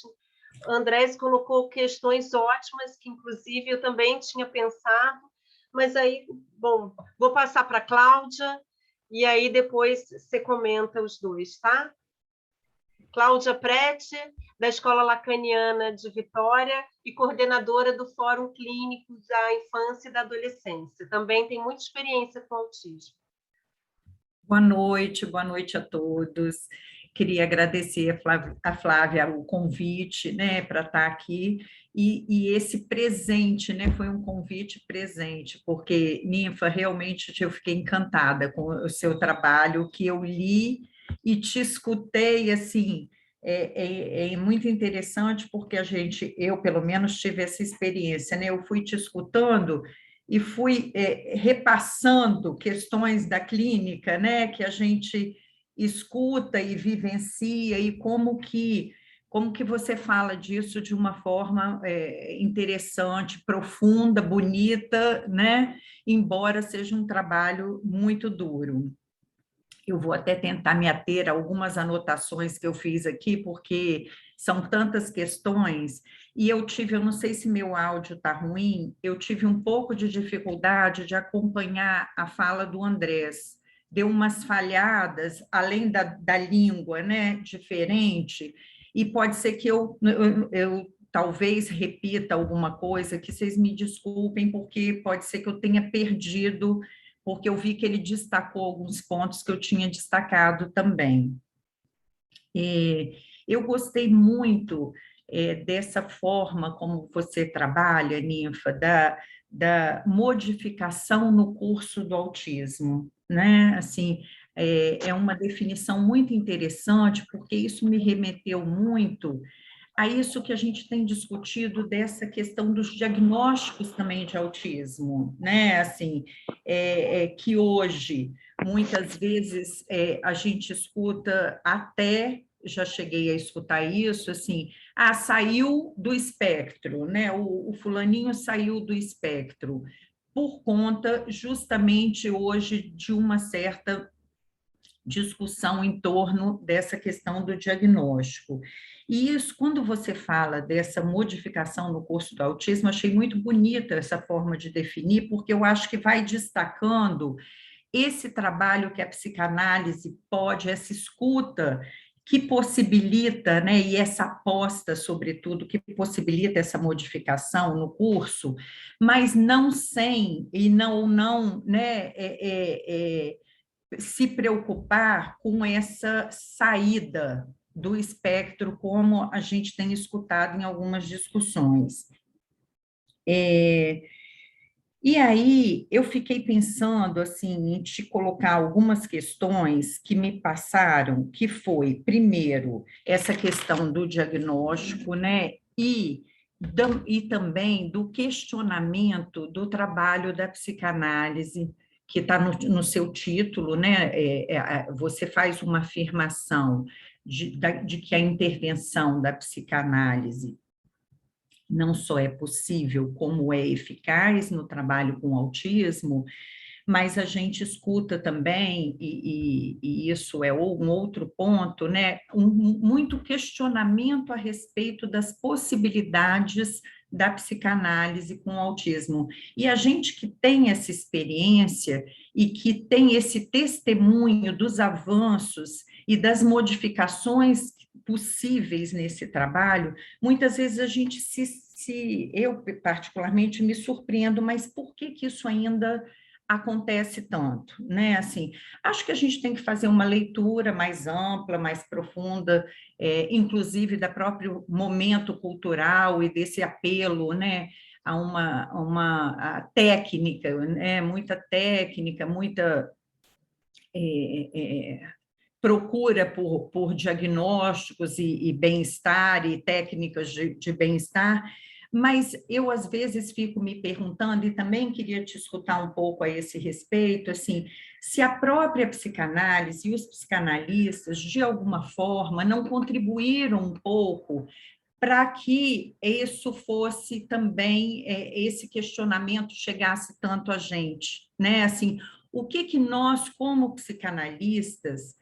Speaker 1: O Andrés colocou questões ótimas, que inclusive eu também tinha pensado, mas aí, bom, vou passar para a Cláudia, e aí depois você comenta os dois, tá? Cláudia Prete, da Escola Lacaniana de Vitória e coordenadora do Fórum Clínico da Infância e da Adolescência. Também tem muita experiência com autismo.
Speaker 4: Boa noite a todos. Queria agradecer a Flávia o convite, né, para estar aqui, e esse presente, né, foi um convite presente, porque, Ninfa, realmente eu fiquei encantada com o seu trabalho, que eu li e te escutei, assim, é muito interessante, porque eu pelo menos tive essa experiência, né, eu fui te escutando e fui repassando questões da clínica, né, que a gente escuta e vivencia, e como que você fala disso de uma forma interessante, profunda, bonita, né, embora seja um trabalho muito duro. Eu vou até tentar me ater a algumas anotações que eu fiz aqui, porque são tantas questões, e eu não sei se meu áudio está ruim, eu tive um pouco de dificuldade de acompanhar a fala do Andrés, deu umas falhadas, além da língua, né, diferente, e pode ser que eu talvez repita alguma coisa, que vocês me desculpem, porque pode ser que eu tenha perdido, porque eu vi que ele destacou alguns pontos que eu tinha destacado também. Eu gostei muito dessa forma como você trabalha, Ninfa, da modificação no curso do autismo, né? Assim, é uma definição muito interessante, porque isso me remeteu muito a isso que a gente tem discutido dessa questão dos diagnósticos também de autismo, né? Assim, que hoje, muitas vezes, a gente escuta até, já cheguei a escutar isso, assim, saiu do espectro, né? O fulaninho saiu do espectro, por conta, justamente, hoje, de uma certa discussão em torno dessa questão do diagnóstico. E isso, quando você fala dessa modificação no curso do autismo, achei muito bonita essa forma de definir, porque eu acho que vai destacando esse trabalho que a psicanálise pode, essa escuta que possibilita, né, e essa aposta, sobretudo, que possibilita essa modificação no curso, mas não sem, e não né, se preocupar com essa saída do espectro, como a gente tem escutado em algumas discussões. E aí, eu fiquei pensando, assim, em te colocar algumas questões que me passaram, que foi, primeiro, essa questão do diagnóstico, né, e também do questionamento do trabalho da psicanálise, que está no seu título, né, você faz uma afirmação de que a intervenção da psicanálise não só é possível, como é eficaz no trabalho com autismo, mas a gente escuta também, e isso é um outro ponto, né, muito questionamento a respeito das possibilidades da psicanálise com autismo. E a gente que tem essa experiência e que tem esse testemunho dos avanços e das modificações possíveis nesse trabalho, muitas vezes a gente eu particularmente me surpreendo, mas por que isso ainda acontece tanto, né? Assim, acho que a gente tem que fazer uma leitura mais ampla, mais profunda, inclusive da próprio momento cultural e desse apelo, né, a a técnica, né? Muita técnica, muita procura por diagnósticos e bem-estar e técnicas de bem-estar, mas eu, às vezes, fico me perguntando, e também queria te escutar um pouco a esse respeito, assim, se a própria psicanálise e os psicanalistas, de alguma forma, não contribuíram um pouco para que isso fosse também, esse questionamento chegasse tanto a gente, né? Assim, o que nós, como psicanalistas,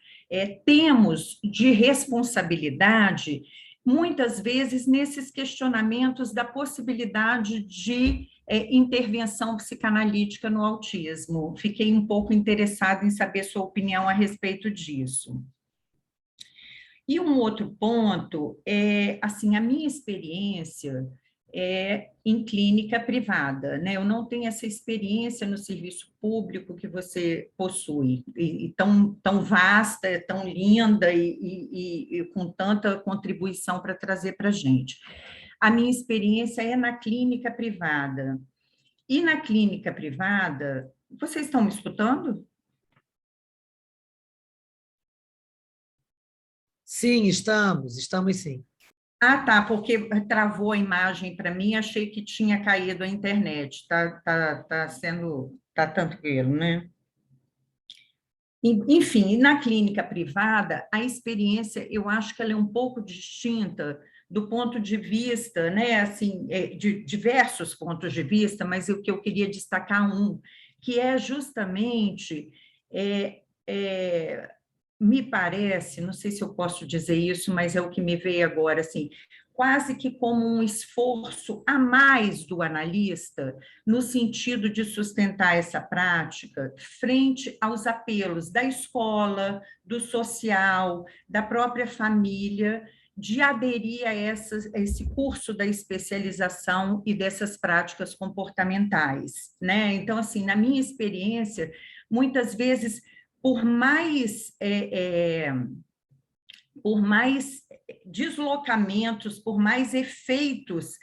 Speaker 4: temos de responsabilidade, muitas vezes, nesses questionamentos da possibilidade de intervenção psicanalítica no autismo. Fiquei um pouco interessada em saber sua opinião a respeito disso. E um outro ponto é, assim, a minha experiência em clínica privada, né? Eu não tenho essa experiência no serviço público que você possui, e tão vasta, tão linda e com tanta contribuição para trazer para a gente. A minha experiência é na clínica privada. E na clínica privada, vocês estão me escutando?
Speaker 2: Sim, estamos sim.
Speaker 4: Ah, tá, porque travou a imagem para mim, achei que tinha caído a internet. Tá tranquilo, né? Enfim, e na clínica privada, a experiência, eu acho que ela é um pouco distinta do ponto de vista, né, assim, de diversos pontos de vista, mas o que eu queria destacar que é justamente me parece, não sei se eu posso dizer isso, mas é o que me veio agora, assim, quase que como um esforço a mais do analista, no sentido de sustentar essa prática frente aos apelos da escola, do social, da própria família, de aderir a esse curso da especialização e dessas práticas comportamentais, né? Então, assim, na minha experiência, muitas vezes por mais deslocamentos, por mais efeitos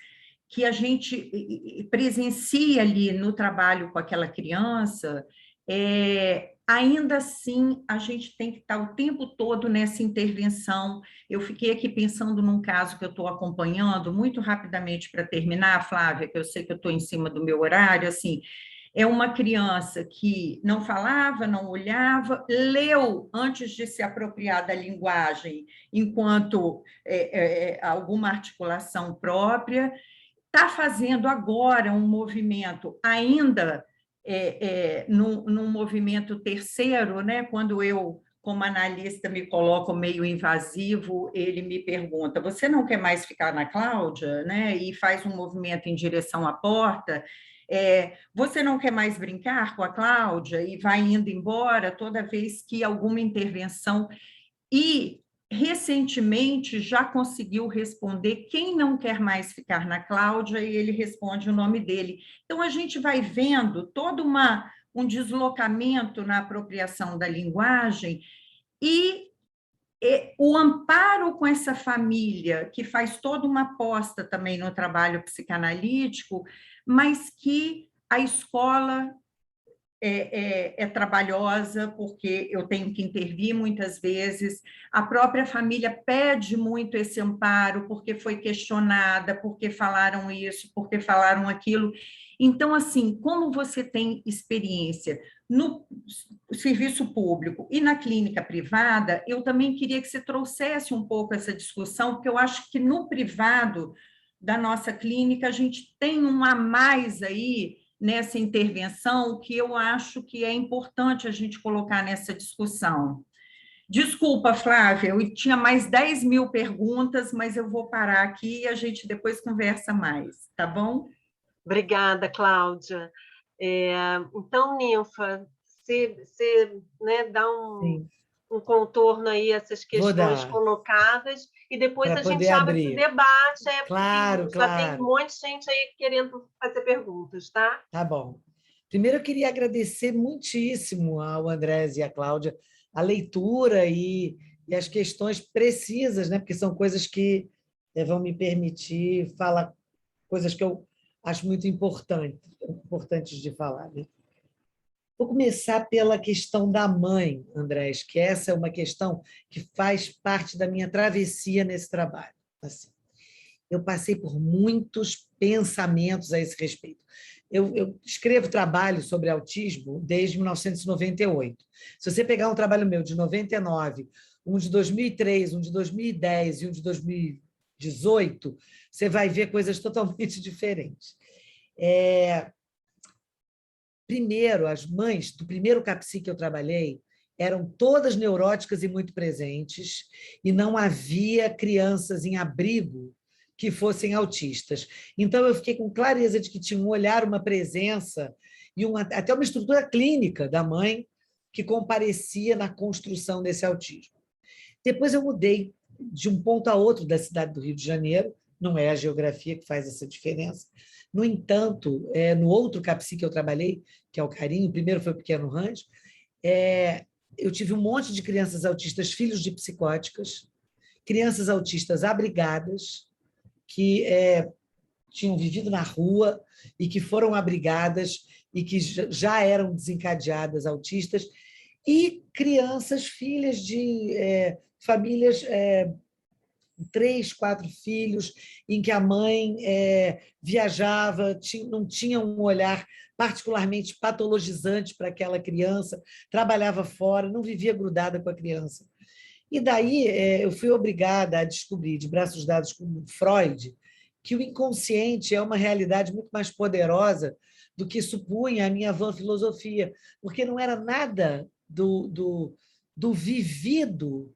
Speaker 4: que a gente presencia ali no trabalho com aquela criança, ainda assim a gente tem que estar o tempo todo nessa intervenção. Eu fiquei aqui pensando num caso que eu estou acompanhando, muito rapidamente para terminar, Flávia, que eu sei que eu estou em cima do meu horário, assim, é uma criança que não falava, não olhava, leu antes de se apropriar da linguagem, enquanto alguma articulação própria, está fazendo agora um movimento ainda num movimento terceiro, né? Quando eu, como analista, me coloco meio invasivo, ele me pergunta: você não quer mais ficar na Cláudia, né? E faz um movimento em direção à porta. Você não quer mais brincar com a Cláudia, e vai indo embora toda vez que alguma intervenção. E recentemente já conseguiu responder quem não quer mais ficar na Cláudia, e ele responde o nome dele. Então a gente vai vendo todo um deslocamento na apropriação da linguagem e o amparo com essa família, que faz toda uma aposta também no trabalho psicanalítico, mas que a escola trabalhosa, porque eu tenho que intervir muitas vezes, a própria família pede muito esse amparo, porque foi questionada, porque falaram isso, porque falaram aquilo. Então, assim, como você tem experiência no serviço público e na clínica privada, eu também queria que você trouxesse um pouco essa discussão, porque eu acho que no privado da nossa clínica a gente tem um a mais aí nessa intervenção que eu acho que é importante a gente colocar nessa discussão. Desculpa, Flávia, eu tinha mais 10 mil perguntas, mas eu vou parar aqui e a gente depois conversa mais, tá bom?
Speaker 1: Obrigada, Cláudia. Então, Ninfa, você né, dá um contorno aí a essas
Speaker 2: Vou
Speaker 1: questões
Speaker 2: dar,
Speaker 1: colocadas, e depois
Speaker 2: para
Speaker 1: a
Speaker 2: poder
Speaker 1: gente abre esse
Speaker 2: abrir.
Speaker 1: debate,
Speaker 2: Claro,
Speaker 1: porque já tem um
Speaker 2: claro.
Speaker 1: monte de gente aí querendo fazer perguntas, tá?
Speaker 2: Tá bom. Primeiro, eu queria agradecer muitíssimo ao Andrés e à Cláudia a leitura e as questões precisas, né? Porque são coisas que vão me permitir falar coisas que eu acho muito importantes de falar, né? Vou começar pela questão da mãe, Andrés, que essa é uma questão que faz parte da minha travessia nesse trabalho. Assim, eu passei por muitos pensamentos a esse respeito. Eu escrevo trabalho sobre autismo desde 1998. Se você pegar um trabalho meu de 99, um de 2003, um de 2010 e um de 2018, você vai ver coisas totalmente diferentes. Primeiro, as mães do primeiro CAPSI que eu trabalhei eram todas neuróticas e muito presentes, e não havia crianças em abrigo que fossem autistas. Então, eu fiquei com clareza de que tinha um olhar, uma presença e até uma estrutura clínica da mãe que comparecia na construção desse autismo. Depois eu mudei de um ponto a outro da cidade do Rio de Janeiro, não é a geografia que faz essa diferença. No entanto, no outro CAPSI que eu trabalhei, que é o Carinho, o primeiro foi o Pequeno Rancho, eu tive um monte de crianças autistas, filhos de psicóticas, crianças autistas abrigadas, que tinham vivido na rua e que foram abrigadas e que já eram desencadeadas autistas, e crianças, filhas de famílias, 3, 4 filhos, em que a mãe viajava, não tinha um olhar particularmente patologizante para aquela criança, trabalhava fora, não vivia grudada com a criança. E daí eu fui obrigada a descobrir, de braços dados com Freud, que o inconsciente é uma realidade muito mais poderosa do que supunha a minha vã filosofia, porque não era nada do vivido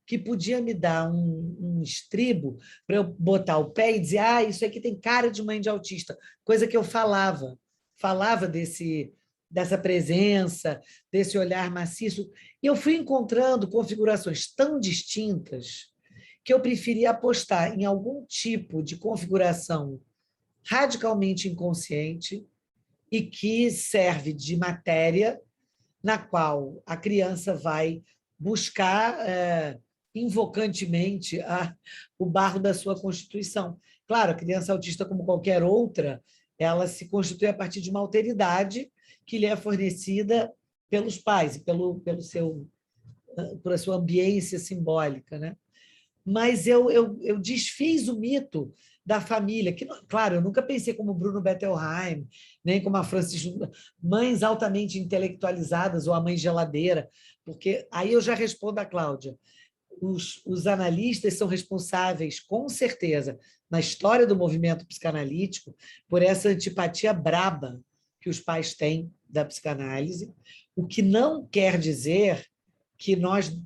Speaker 2: que podia me dar um estribo para eu botar o pé e dizer isso aqui tem cara de mãe de autista, coisa que eu falava dessa presença, desse olhar maciço, e eu fui encontrando configurações tão distintas que eu preferia apostar em algum tipo de configuração radicalmente inconsciente e que serve de matéria na qual a criança vai buscar invocantemente o barro da sua constituição. Claro, a criança autista, como qualquer outra, ela se constitui a partir de uma alteridade que lhe é fornecida pelos pais e por a sua ambiência simbólica, né? Mas eu desfiz o mito da família, que, claro, eu nunca pensei como Bruno Bettelheim, nem como a Francis, mães altamente intelectualizadas ou a mãe geladeira, porque aí eu já respondo a Cláudia. Os analistas são responsáveis, com certeza, na história do movimento psicanalítico, por essa antipatia braba que os pais têm da psicanálise, o que não quer dizer que nós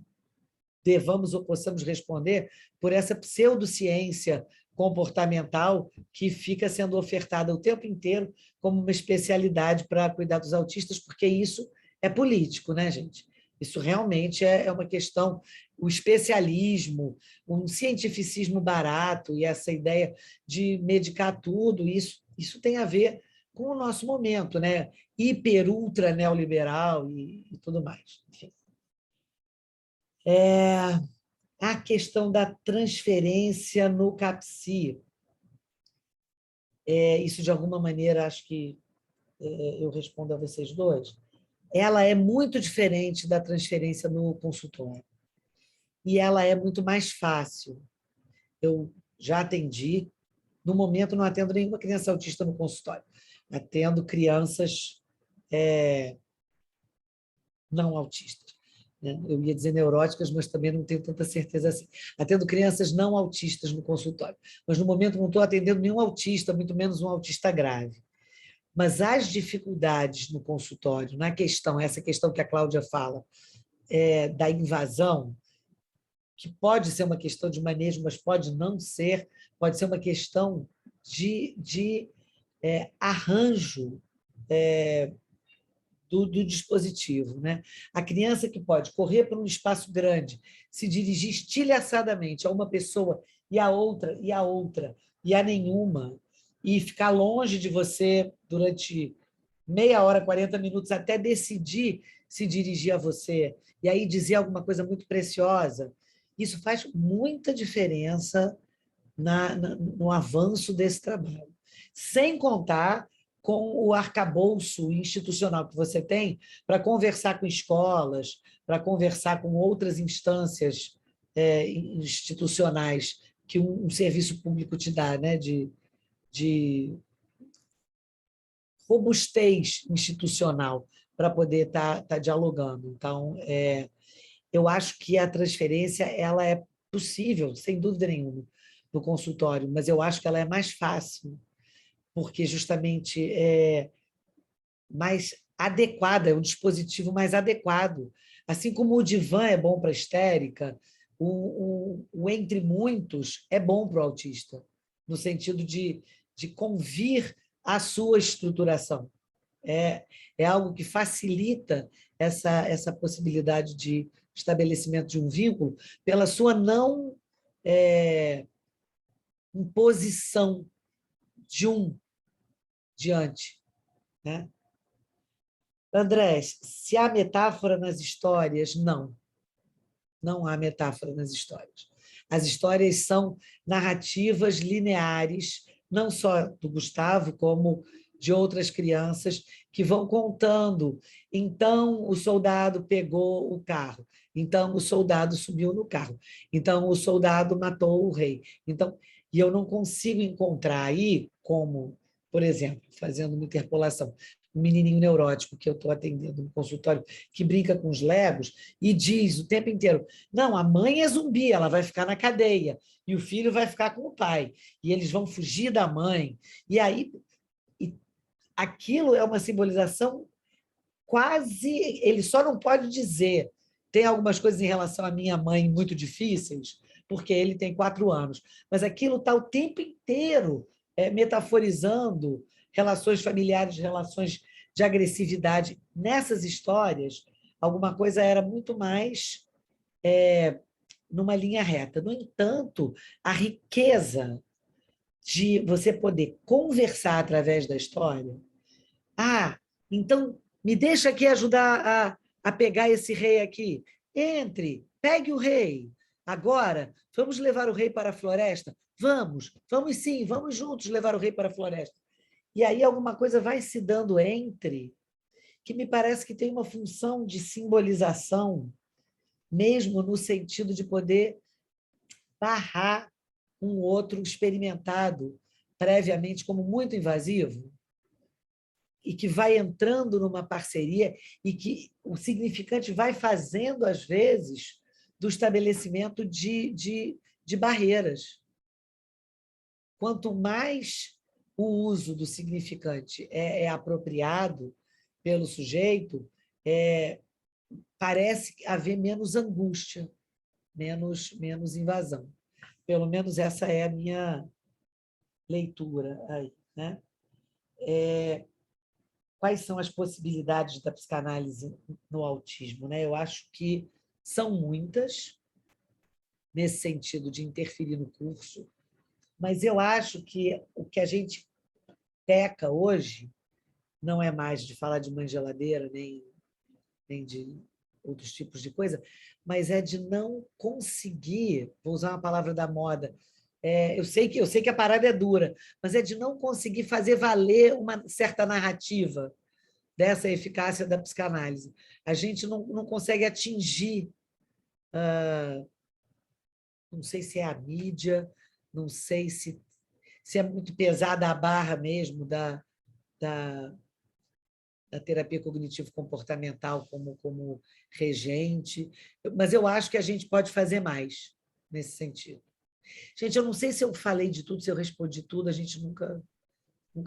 Speaker 2: devamos ou possamos responder por essa pseudociência comportamental que fica sendo ofertada o tempo inteiro como uma especialidade para cuidar dos autistas, porque isso é político, né, gente? Isso realmente é uma questão, o especialismo, um cientificismo barato e essa ideia de medicar tudo, isso tem a ver com o nosso momento, né? Hiper, ultra neoliberal e tudo mais. Enfim. A questão da transferência no CAPSI. Isso, de alguma maneira, acho que eu respondo a vocês dois. Ela é muito diferente da transferência no consultório. E ela é muito mais fácil. Eu já atendi, no momento não atendo nenhuma criança autista no consultório. Atendo crianças não autistas. Eu ia dizer neuróticas, mas também não tenho tanta certeza assim. Atendo crianças não autistas no consultório, mas no momento não estou atendendo nenhum autista, muito menos um autista grave. Mas as dificuldades no consultório, essa questão que a Cláudia fala, da invasão, que pode ser uma questão de manejo, mas pode não ser, pode ser uma questão de arranjo do dispositivo, né? A criança que pode correr por um espaço grande, se dirigir estilhaçadamente a uma pessoa e a outra, e a outra, e a nenhuma, e ficar longe de você durante meia hora, 40 minutos, até decidir se dirigir a você, e aí dizer alguma coisa muito preciosa, isso faz muita diferença no avanço desse trabalho. Sem contar com o arcabouço institucional que você tem para conversar com escolas, para conversar com outras instâncias institucionais que um serviço público te dá, né? de robustez institucional para poder estar dialogando. Então, eu acho que a transferência ela é possível, sem dúvida nenhuma, no consultório, mas eu acho que ela é mais fácil, porque justamente é mais adequada, é um dispositivo mais adequado. Assim como o divã é bom para a histérica, o entre muitos é bom para o autista, no sentido de convir à sua estruturação. É algo que facilita essa possibilidade de estabelecimento de um vínculo pela sua não imposição de um diante, né? Andrés, se há metáfora nas histórias, não há metáfora nas histórias. As histórias são narrativas lineares, não só do Gustavo, como de outras crianças, que vão contando. Então, o soldado pegou o carro. Então, o soldado subiu no carro. Então, o soldado matou o rei. Então, e eu não consigo encontrar aí como, por exemplo, fazendo uma interpolação, um menininho neurótico que eu estou atendendo no consultório, que brinca com os legos e diz o tempo inteiro, não, a mãe é zumbi, ela vai ficar na cadeia, e o filho vai ficar com o pai, e eles vão fugir da mãe. E aí, aquilo é uma simbolização quase... Ele só não pode dizer, tem algumas coisas em relação à minha mãe muito difíceis, porque ele tem 4 anos, mas aquilo está o tempo inteiro metaforizando relações familiares, relações de agressividade. Nessas histórias, alguma coisa era muito mais numa linha reta. No entanto, a riqueza de você poder conversar através da história. Então, me deixa aqui ajudar a pegar esse rei aqui. Entre, pegue o rei. Agora, vamos levar o rei para a floresta? Vamos sim, vamos juntos levar o rei para a floresta. E aí alguma coisa vai se dando entre, que me parece que tem uma função de simbolização, mesmo no sentido de poder barrar um outro experimentado previamente como muito invasivo, e que vai entrando numa parceria e que o significante vai fazendo, às vezes, do estabelecimento de barreiras. Quanto mais o uso do significante é apropriado pelo sujeito, parece haver menos angústia, menos invasão. Pelo menos essa é a minha leitura aí, né? Quais são as possibilidades da psicanálise no autismo, né? Eu acho que são muitas, nesse sentido de interferir no curso, mas eu acho que o que a gente peca hoje não é mais de falar de mãe geladeira, nem de outros tipos de coisa, mas é de não conseguir, vou usar uma palavra da moda, eu sei que a parada é dura, mas é de não conseguir fazer valer uma certa narrativa dessa eficácia da psicanálise. A gente não consegue atingir, não sei se é a mídia, não sei se é muito pesada a barra mesmo da terapia cognitivo-comportamental como regente, mas eu acho que a gente pode fazer mais nesse sentido. Gente, eu não sei se eu falei de tudo, se eu respondi tudo, a gente nunca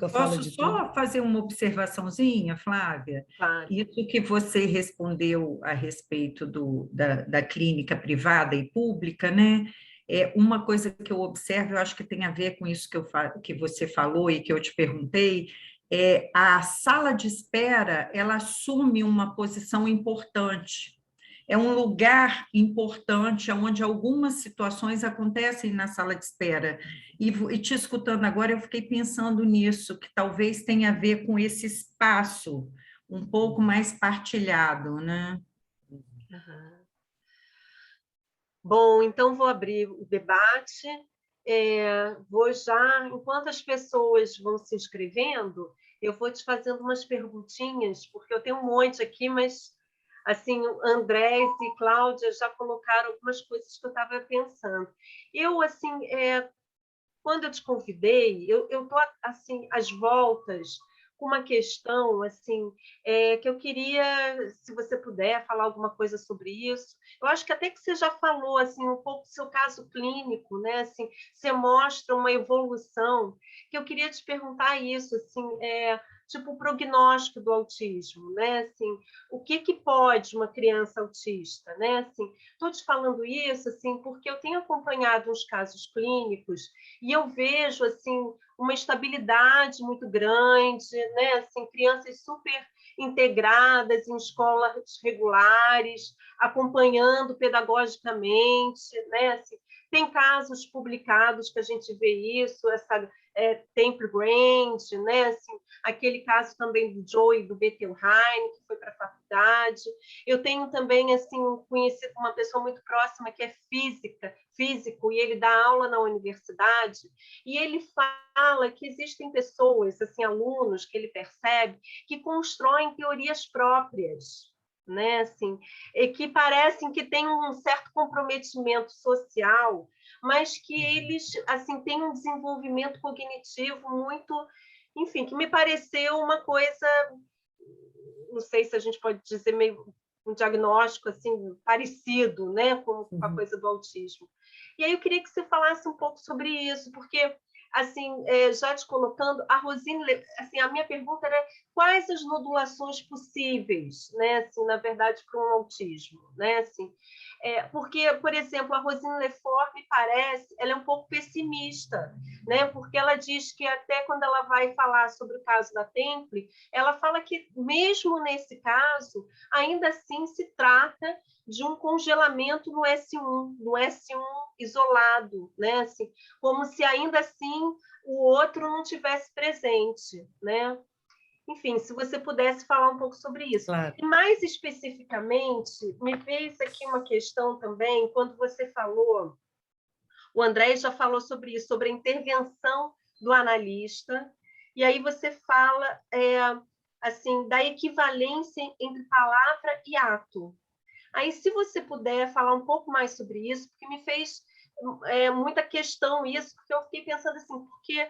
Speaker 2: fala de tudo.
Speaker 4: Posso só fazer uma observaçãozinha, Flávia?
Speaker 1: Claro.
Speaker 4: Isso que você respondeu a respeito da clínica privada e pública, né? Uma coisa que eu observo, eu acho que tem a ver com isso que você falou e que eu te perguntei, a sala de espera, ela assume uma posição importante. É um lugar importante onde algumas situações acontecem na sala de espera. E te escutando agora, eu fiquei pensando nisso, que talvez tenha a ver com esse espaço um pouco mais partilhado, né?
Speaker 1: Uhum. Bom, então vou abrir o debate. Vou já, enquanto as pessoas vão se inscrevendo, eu vou te fazendo umas perguntinhas, porque eu tenho um monte aqui, mas assim, Andrés e Cláudia já colocaram algumas coisas que eu estava pensando. Eu, assim, quando eu te convidei, eu estou, assim, às voltas com uma questão, assim, que eu queria, se você puder, falar alguma coisa sobre isso. Eu acho que até que você já falou, assim, um pouco do seu caso clínico, né? Assim, você mostra uma evolução, que eu queria te perguntar isso, assim, tipo o prognóstico do autismo, né? Assim, o que pode uma criança autista, né? Assim, estou te falando isso, assim, porque eu tenho acompanhado uns casos clínicos e eu vejo, assim, uma estabilidade muito grande, né? Assim, crianças super integradas em escolas regulares, acompanhando pedagogicamente, né? Assim, tem casos publicados que a gente vê isso, essa Temple Grand, né? Assim, aquele caso também do Joey do Bettelheim, que foi para a faculdade. Eu tenho também, assim, conhecido uma pessoa muito próxima que é físico, e ele dá aula na universidade, e ele fala que existem pessoas, assim, alunos que ele percebe, que constroem teorias próprias, né? Assim, e que parecem que têm um certo comprometimento social, mas que eles, assim, têm um desenvolvimento cognitivo muito, enfim, que me pareceu uma coisa, não sei se a gente pode dizer meio um diagnóstico assim parecido, né, com a coisa do autismo. E aí eu queria que você falasse um pouco sobre isso, porque assim, já te colocando, a Rosine, assim, a minha pergunta era quais as nodulações possíveis, né, assim, na verdade, para um autismo, né, assim, porque, por exemplo, a Rosine Lefort me parece, ela é um pouco pessimista, né, porque ela diz que até quando ela vai falar sobre o caso da Temple, ela fala que mesmo nesse caso, ainda assim se trata de um congelamento no S1 isolado, né? Assim, como se ainda assim o outro não tivesse presente, né? Enfim, se você pudesse falar um pouco sobre isso.
Speaker 2: Claro.
Speaker 1: E mais especificamente, me fez aqui uma questão também, quando você falou, o André já falou sobre isso, sobre a intervenção do analista, e aí você fala assim, da equivalência entre palavra e ato. Aí, se você puder falar um pouco mais sobre isso, porque me fez muita questão isso, porque eu fiquei pensando assim, porque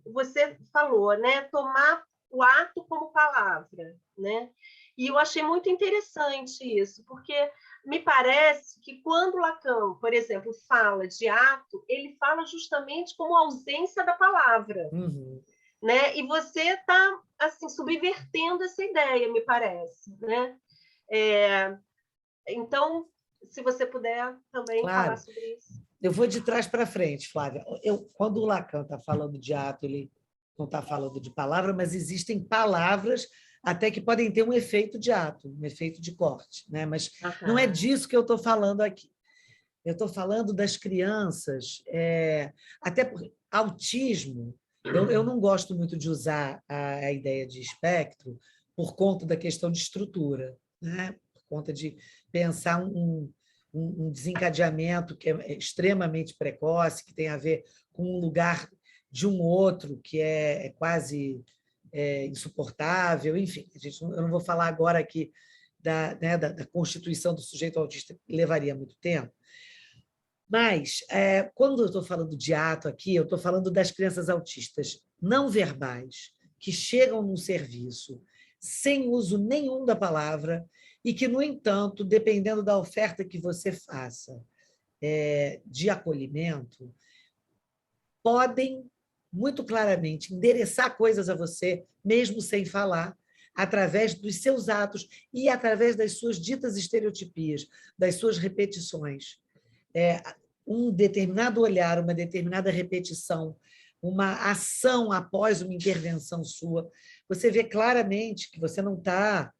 Speaker 1: você falou, né, tomar o ato como palavra, né? E eu achei muito interessante isso, porque me parece que quando Lacan, por exemplo, fala de ato, ele fala justamente como ausência da palavra.
Speaker 2: Uhum.
Speaker 1: Né? E você está assim, subvertendo essa ideia, me parece. Né? Então, se você puder também falar sobre isso.
Speaker 2: Eu vou de trás para frente, Flávia. Quando o Lacan está falando de ato, ele não está falando de palavra, mas existem palavras até que podem ter um efeito de ato, um efeito de corte. Né? Mas não é disso que eu estou falando aqui. Eu estou falando das crianças, até porque autismo, eu não gosto muito de usar a ideia de espectro por conta da questão de estrutura, né? Por conta de pensar um desencadeamento que é extremamente precoce, que tem a ver com um lugar de um outro que é quase insuportável, enfim. Eu não vou falar agora aqui da constituição do sujeito autista, que levaria muito tempo. Mas, quando eu estou falando de ato aqui, eu estou falando das crianças autistas não verbais, que chegam num serviço sem uso nenhum da palavra e que, no entanto, dependendo da oferta que você faça de acolhimento, podem, muito claramente, endereçar coisas a você, mesmo sem falar, através dos seus atos e através das suas ditas estereotipias, das suas repetições. Um determinado olhar, uma determinada repetição, uma ação após uma intervenção sua, você vê claramente que você não está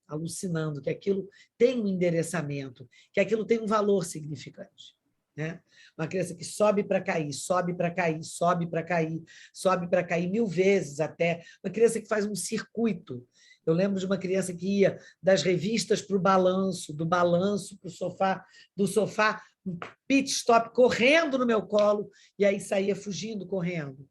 Speaker 2: alucinando, que aquilo tem um endereçamento, que aquilo tem um valor significante. Né? Uma criança que sobe para cair, sobe para cair, sobe para cair, sobe para cair 1000 vezes até. Uma criança que faz um circuito. Eu lembro de uma criança que ia das revistas para o balanço, do balanço para o sofá, do sofá, um pit stop, correndo no meu colo, e aí saía fugindo, correndo.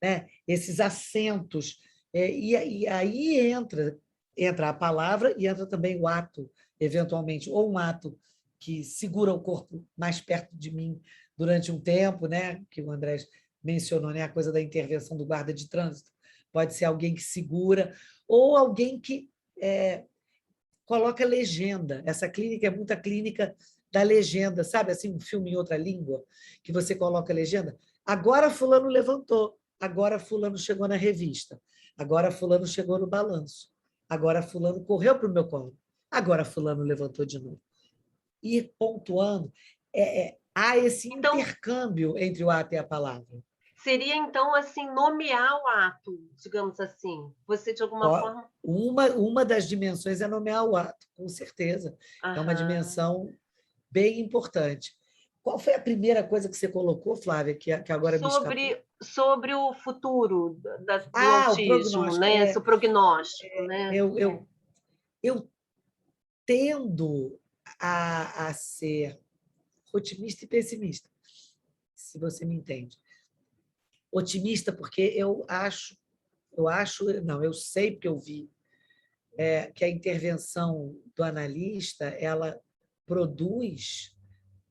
Speaker 2: Né? Esses assentos. E aí entra a palavra e entra também o ato, eventualmente, ou um ato que segura o corpo mais perto de mim durante um tempo, né? Que o André mencionou, né? A coisa da intervenção do guarda de trânsito. Pode ser alguém que segura, ou alguém que coloca legenda. Essa clínica é muita clínica da legenda, sabe? Assim, um filme em outra língua, que você coloca legenda. Agora fulano levantou, agora fulano chegou na revista, agora fulano chegou no balanço, agora fulano correu para o meu colo, agora fulano levantou de novo. E pontuando, há esse intercâmbio entre o ato e a palavra.
Speaker 1: Seria, então, assim, nomear o ato, digamos assim. Você, de alguma forma...
Speaker 2: Uma das dimensões é nomear o ato, com certeza. É uma dimensão bem importante. Qual foi a primeira coisa que você colocou, Flávia, que agora me escapou?
Speaker 1: Sobre o futuro do autismo, né? O prognóstico. Né?
Speaker 2: Eu tendo a ser otimista e pessimista, se você me entende. Otimista porque eu sei porque eu vi que a intervenção do analista ela produz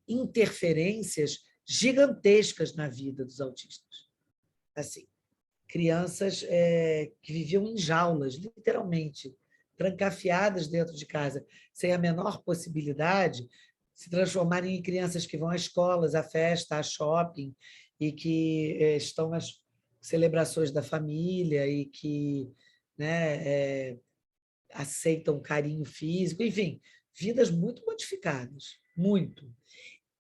Speaker 2: interferências gigantescas na vida dos autistas. Assim, crianças que viviam em jaulas, literalmente, trancafiadas dentro de casa, sem a menor possibilidade, se transformarem em crianças que vão a escolas, a festa, a shopping, e que estão nas celebrações da família e que aceitam carinho físico, enfim, vidas muito modificadas, muito.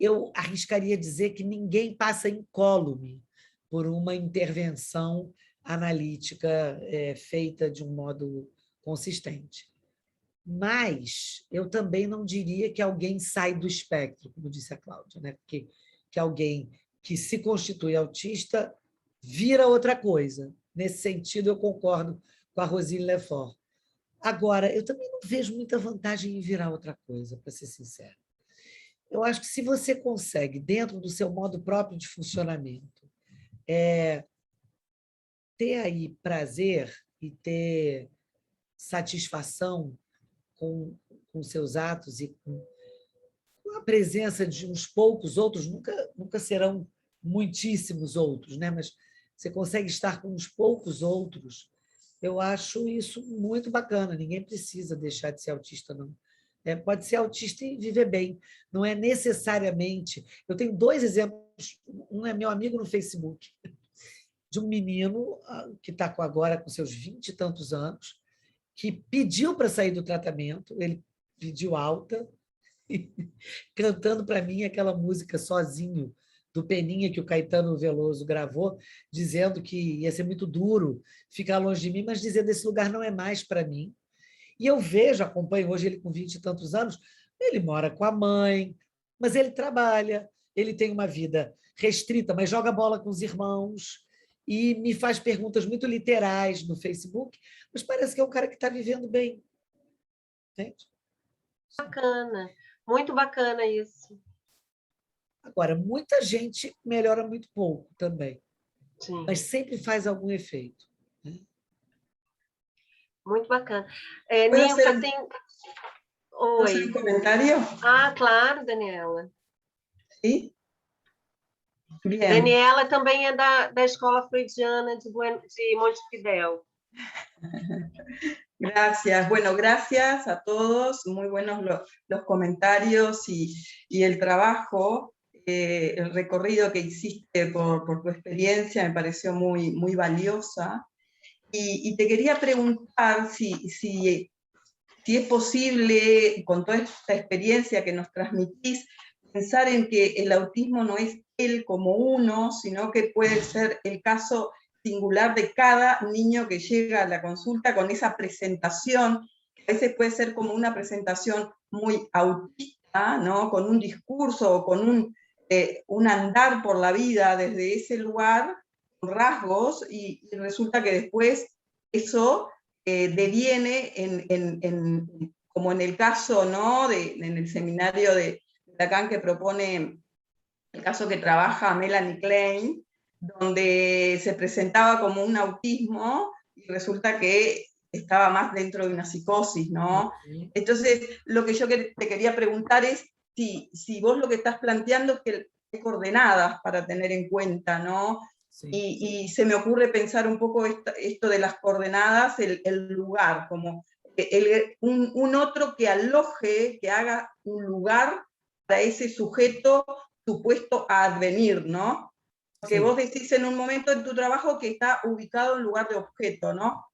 Speaker 2: Eu arriscaria dizer que ninguém passa incólume por uma intervenção analítica feita de um modo consistente. Mas eu também não diria que alguém sai do espectro, como disse a Cláudia, né? Porque que alguém que se constitui autista vira outra coisa. Nesse sentido, eu concordo com a Rosine Lefort. Agora, eu também não vejo muita vantagem em virar outra coisa, para ser sincero. Eu acho que se você consegue, dentro do seu modo próprio de funcionamento, ter aí prazer e ter satisfação com seus atos e com a presença de uns poucos outros, nunca serão muitíssimos outros, né? Mas você consegue estar com uns poucos outros, eu acho isso muito bacana. Ninguém precisa deixar de ser autista, não. Pode ser autista e viver bem. Não é necessariamente... Eu tenho 2 exemplos. Um é meu amigo no Facebook, de um menino que está agora com seus 20 e tantos anos, que pediu para sair do tratamento, ele pediu alta, cantando para mim aquela música Sozinho, do Peninha, que o Caetano Veloso gravou, dizendo que ia ser muito duro ficar longe de mim, mas dizendo esse lugar não é mais para mim. E eu acompanho hoje ele com 20 e tantos anos, ele mora com a mãe, mas ele trabalha, ele tem uma vida restrita, mas joga bola com os irmãos e me faz perguntas muito literais no Facebook, mas parece que é um cara que está vivendo bem. Entende?
Speaker 1: Bacana, muito bacana isso.
Speaker 2: Agora, muita gente melhora muito pouco também,
Speaker 1: Sim.
Speaker 2: Mas sempre faz algum efeito. Né?
Speaker 1: Muito bacana. Nilza, tem...
Speaker 5: Oi. ¿Un comentario?
Speaker 1: Claro, Daniela.
Speaker 5: Sí. Bien.
Speaker 1: Daniela também é da Escola Freudiana de Montevideo.
Speaker 5: Gracias. Bueno, gracias a todos. Muy buenos los comentarios y el trabajo, el recorrido que hiciste por tu experiencia me pareció muy valiosa. Y te quería preguntar si es posible, con toda esta experiencia que nos transmitís, pensar en que el autismo no es él como uno, sino que puede ser el caso singular de cada niño que llega a la consulta con esa presentación, que a veces puede ser como una presentación muy autista, ¿no? Con un discurso o con un andar por la vida desde ese lugar, con rasgos, y resulta que después eso deviene como en el caso, ¿no? En el seminario de Lacan que propone el caso que trabaja Melanie Klein, donde se presentaba como un autismo y resulta que estaba más dentro de una psicosis, ¿no? Entonces, lo que yo te quería preguntar es si vos lo que estás planteando es que hay coordenadas para tener en cuenta, ¿no?
Speaker 2: Sí.
Speaker 5: Y se me ocurre pensar un poco esto de las coordenadas, el lugar, como un otro que aloje, que haga un lugar para ese sujeto supuesto a advenir, ¿no? Porque
Speaker 2: Sí.
Speaker 5: vos decís en un momento en tu trabajo que está ubicado en lugar de objeto, ¿no?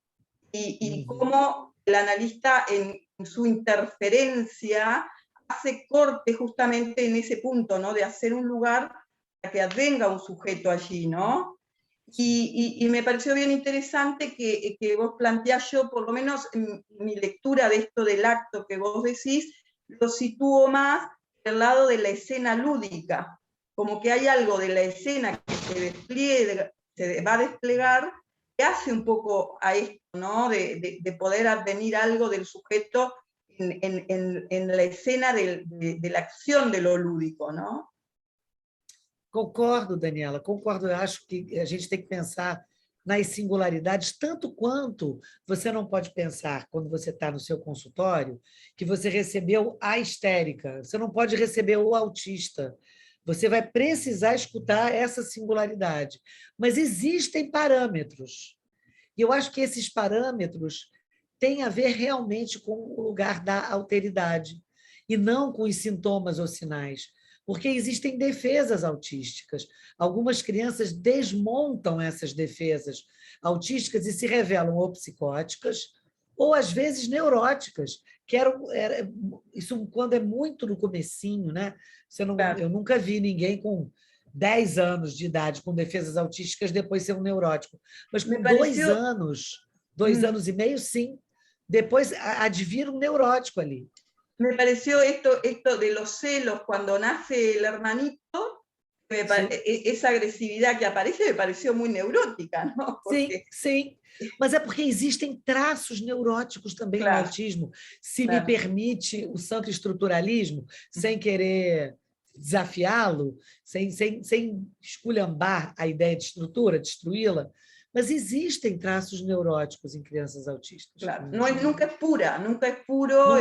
Speaker 5: Y cómo el analista en su interferencia hace corte justamente en ese punto, ¿no? De hacer un lugar para que advenga un sujeto allí, ¿no? Y me pareció bien interesante que vos planteás, yo por lo menos en mi lectura de esto del acto que vos decís, lo sitúo más del lado de la escena lúdica, como que hay algo de la escena que se despliega, se va a desplegar, que hace un poco a esto, ¿no? De poder advenir algo del sujeto en la escena de la acción de lo lúdico, ¿no?
Speaker 2: Concordo, Daniela, concordo. Eu acho que a gente tem que pensar nas singularidades, tanto quanto você não pode pensar, quando você está no seu consultório, que você recebeu a histérica, você não pode receber o autista. Você vai precisar escutar essa singularidade. Mas existem parâmetros. E eu acho que esses parâmetros têm a ver realmente com o lugar da alteridade, e não com os sintomas ou sinais. Porque existem defesas autísticas. Algumas crianças desmontam essas defesas autísticas e se revelam ou psicóticas, ou às vezes neuróticas, que isso quando é muito no comecinho, né? Eu nunca vi ninguém com 10 anos de idade com defesas autísticas depois ser um neurótico. Mas com 2 anos, 2 anos e meio, sim. Depois advira um neurótico ali.
Speaker 5: Me pareció esto de los celos cuando nace el hermanito, esa agresividad que aparece me pareció muy neurótica, ¿no?
Speaker 2: Porque... Sim. Mas é porque existem traços neuróticos também no autismo. Se me permite o santo estruturalismo, sem querer desafiá-lo, sem esculhambar a ideia de estrutura, destruí-la, mas existem traços neuróticos em crianças autistas.
Speaker 5: Claro, nunca es pura, nunca es puro,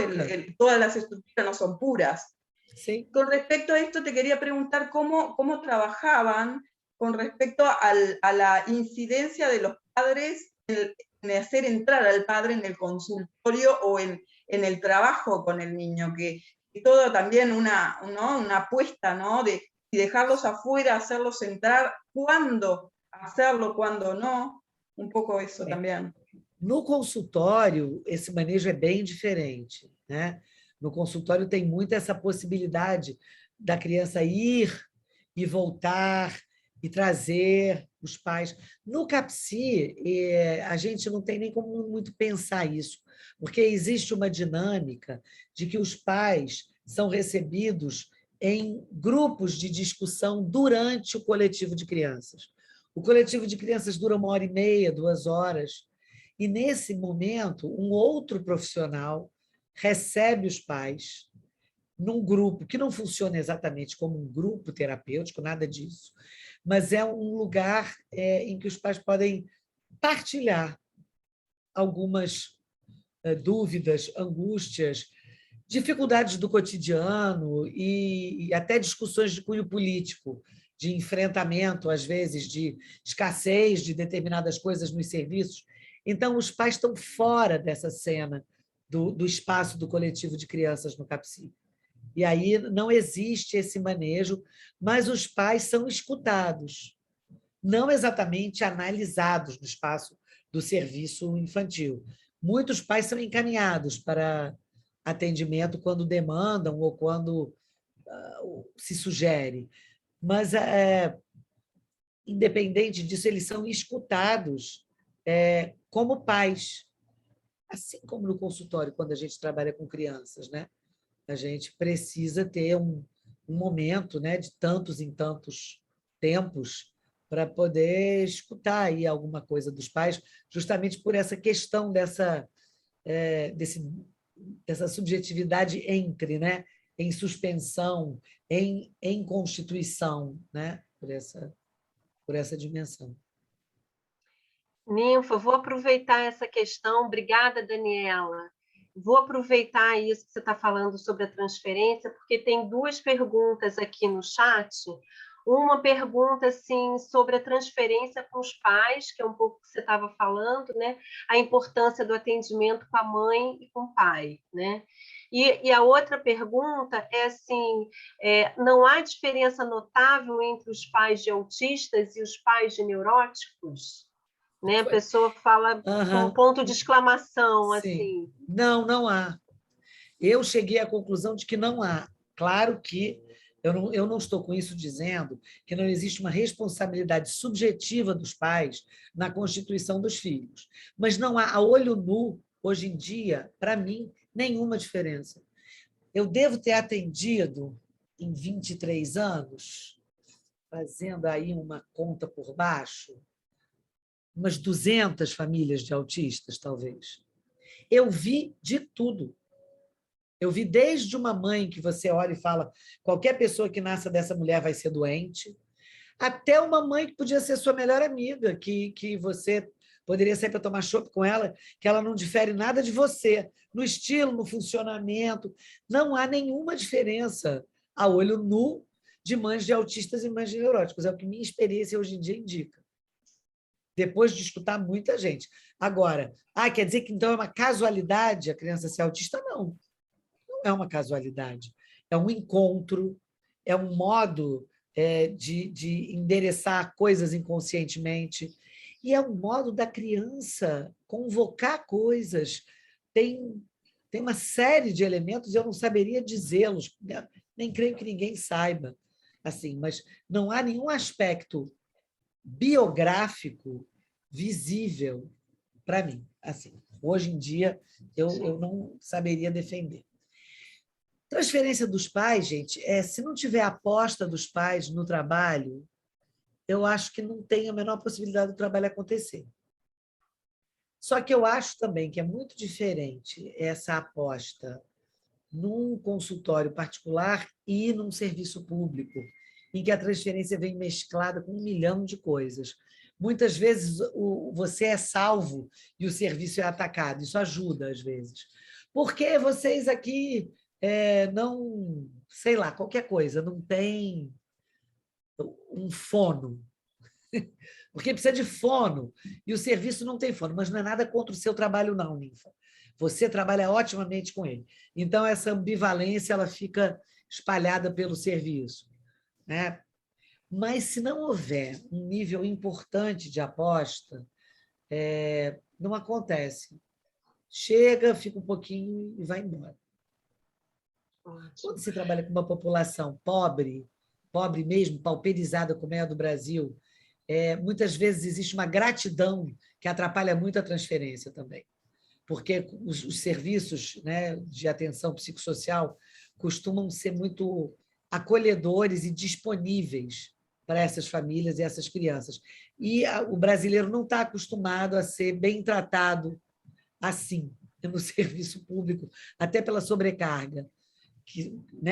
Speaker 5: todas las estructuras no son puras.
Speaker 2: Sí.
Speaker 5: Con respecto a esto, te quería preguntar cómo trabajaban con respecto a la incidencia de los padres en hacer entrar al padre en el consultorio o en el trabajo con el niño, que todo también una apuesta, ¿no? De dejarlos afuera, hacerlos entrar, cuándo hacerlo, cuando no, um pouco isso também.
Speaker 2: No consultório, esse manejo é bem diferente, né? No consultório tem muito essa possibilidade da criança ir e voltar e trazer os pais. No CAPSI, a gente não tem nem como muito pensar isso, porque existe uma dinâmica de que os pais são recebidos em grupos de discussão durante o coletivo de crianças. O coletivo de crianças dura 1h30, 2 horas, e, nesse momento, um outro profissional recebe os pais num grupo que não funciona exatamente como um grupo terapêutico, nada disso, mas é um lugar em que os pais podem partilhar algumas dúvidas, angústias, dificuldades do cotidiano e até discussões de cunho político, de enfrentamento, às vezes, de escassez de determinadas coisas nos serviços. Então, os pais estão fora dessa cena do espaço do coletivo de crianças no CAPSI. E aí não existe esse manejo, mas os pais são escutados, não exatamente analisados no espaço do serviço infantil. Muitos pais são encaminhados para atendimento quando demandam ou quando se sugere. mas, independente disso, eles são escutados como pais, assim como no consultório, quando a gente trabalha com crianças, né? A gente precisa ter um momento, né, de tantos em tantos tempos para poder escutar aí alguma coisa dos pais, justamente por essa questão dessa subjetividade entre, né, em suspensão, em constituição, né, por essa dimensão.
Speaker 1: Ninfa, vou aproveitar essa questão. Obrigada, Daniela. Vou aproveitar isso que você está falando sobre a transferência, porque tem duas perguntas aqui no chat. Uma pergunta assim, sobre a transferência com os pais, que é um pouco o que você estava falando, né? A importância do atendimento com a mãe e com o pai, né? E a outra pergunta é assim, não há diferença notável entre os pais de autistas e os pais de neuróticos? Né? A pessoa fala com um ponto de exclamação,
Speaker 2: Sim.
Speaker 1: assim.
Speaker 2: Não há. Eu cheguei à conclusão de que não há. Claro que eu não estou com isso dizendo que não existe uma responsabilidade subjetiva dos pais na constituição dos filhos. Mas não há, a olho nu, hoje em dia, para mim, nenhuma diferença. Eu devo ter atendido, em 23 anos, fazendo aí uma conta por baixo, umas 200 famílias de autistas, talvez. Eu vi de tudo. Eu vi desde uma mãe que você olha e fala qualquer pessoa que nasça dessa mulher vai ser doente, até uma mãe que podia ser sua melhor amiga, que você poderia sair para tomar chopp com ela, que ela não difere nada de você, no estilo, no funcionamento. Não há nenhuma diferença a olho nu de mães de autistas e mães de neuróticos. É o que minha experiência hoje em dia indica. Depois de escutar muita gente. Agora, quer dizer que então é uma casualidade a criança ser autista? Não. Não é uma casualidade. É um encontro, é um modo de endereçar coisas inconscientemente, e é um modo da criança convocar coisas. Tem uma série de elementos, eu não saberia dizê-los, nem creio que ninguém saiba, assim, mas não há nenhum aspecto biográfico visível para mim. Assim, hoje em dia, eu não saberia defender. Transferência dos pais, gente, se não tiver aposta dos pais no trabalho, eu acho que não tem a menor possibilidade do trabalho acontecer. Só que eu acho também que é muito diferente essa aposta num consultório particular e num serviço público, em que a transferência vem mesclada com 1 milhão de coisas. Muitas vezes você é salvo e o serviço é atacado. Isso ajuda, às vezes. Porque vocês aqui não, sei lá, qualquer coisa, não tem um fono. Porque precisa de fono, e o serviço não tem fono, mas não é nada contra o seu trabalho, não, Ninfa. Você trabalha otimamente com ele. Então, essa ambivalência ela fica espalhada pelo serviço, né? Mas, se não houver um nível importante de aposta, não acontece. Chega, fica um pouquinho e vai embora. Quando se trabalha com uma população pobre mesmo, pauperizada como é a do Brasil, muitas vezes existe uma gratidão que atrapalha muito a transferência também, porque os serviços, né, de atenção psicossocial costumam ser muito acolhedores e disponíveis para essas famílias e essas crianças. E o brasileiro não está acostumado a ser bem tratado assim, no serviço público, até pela sobrecarga.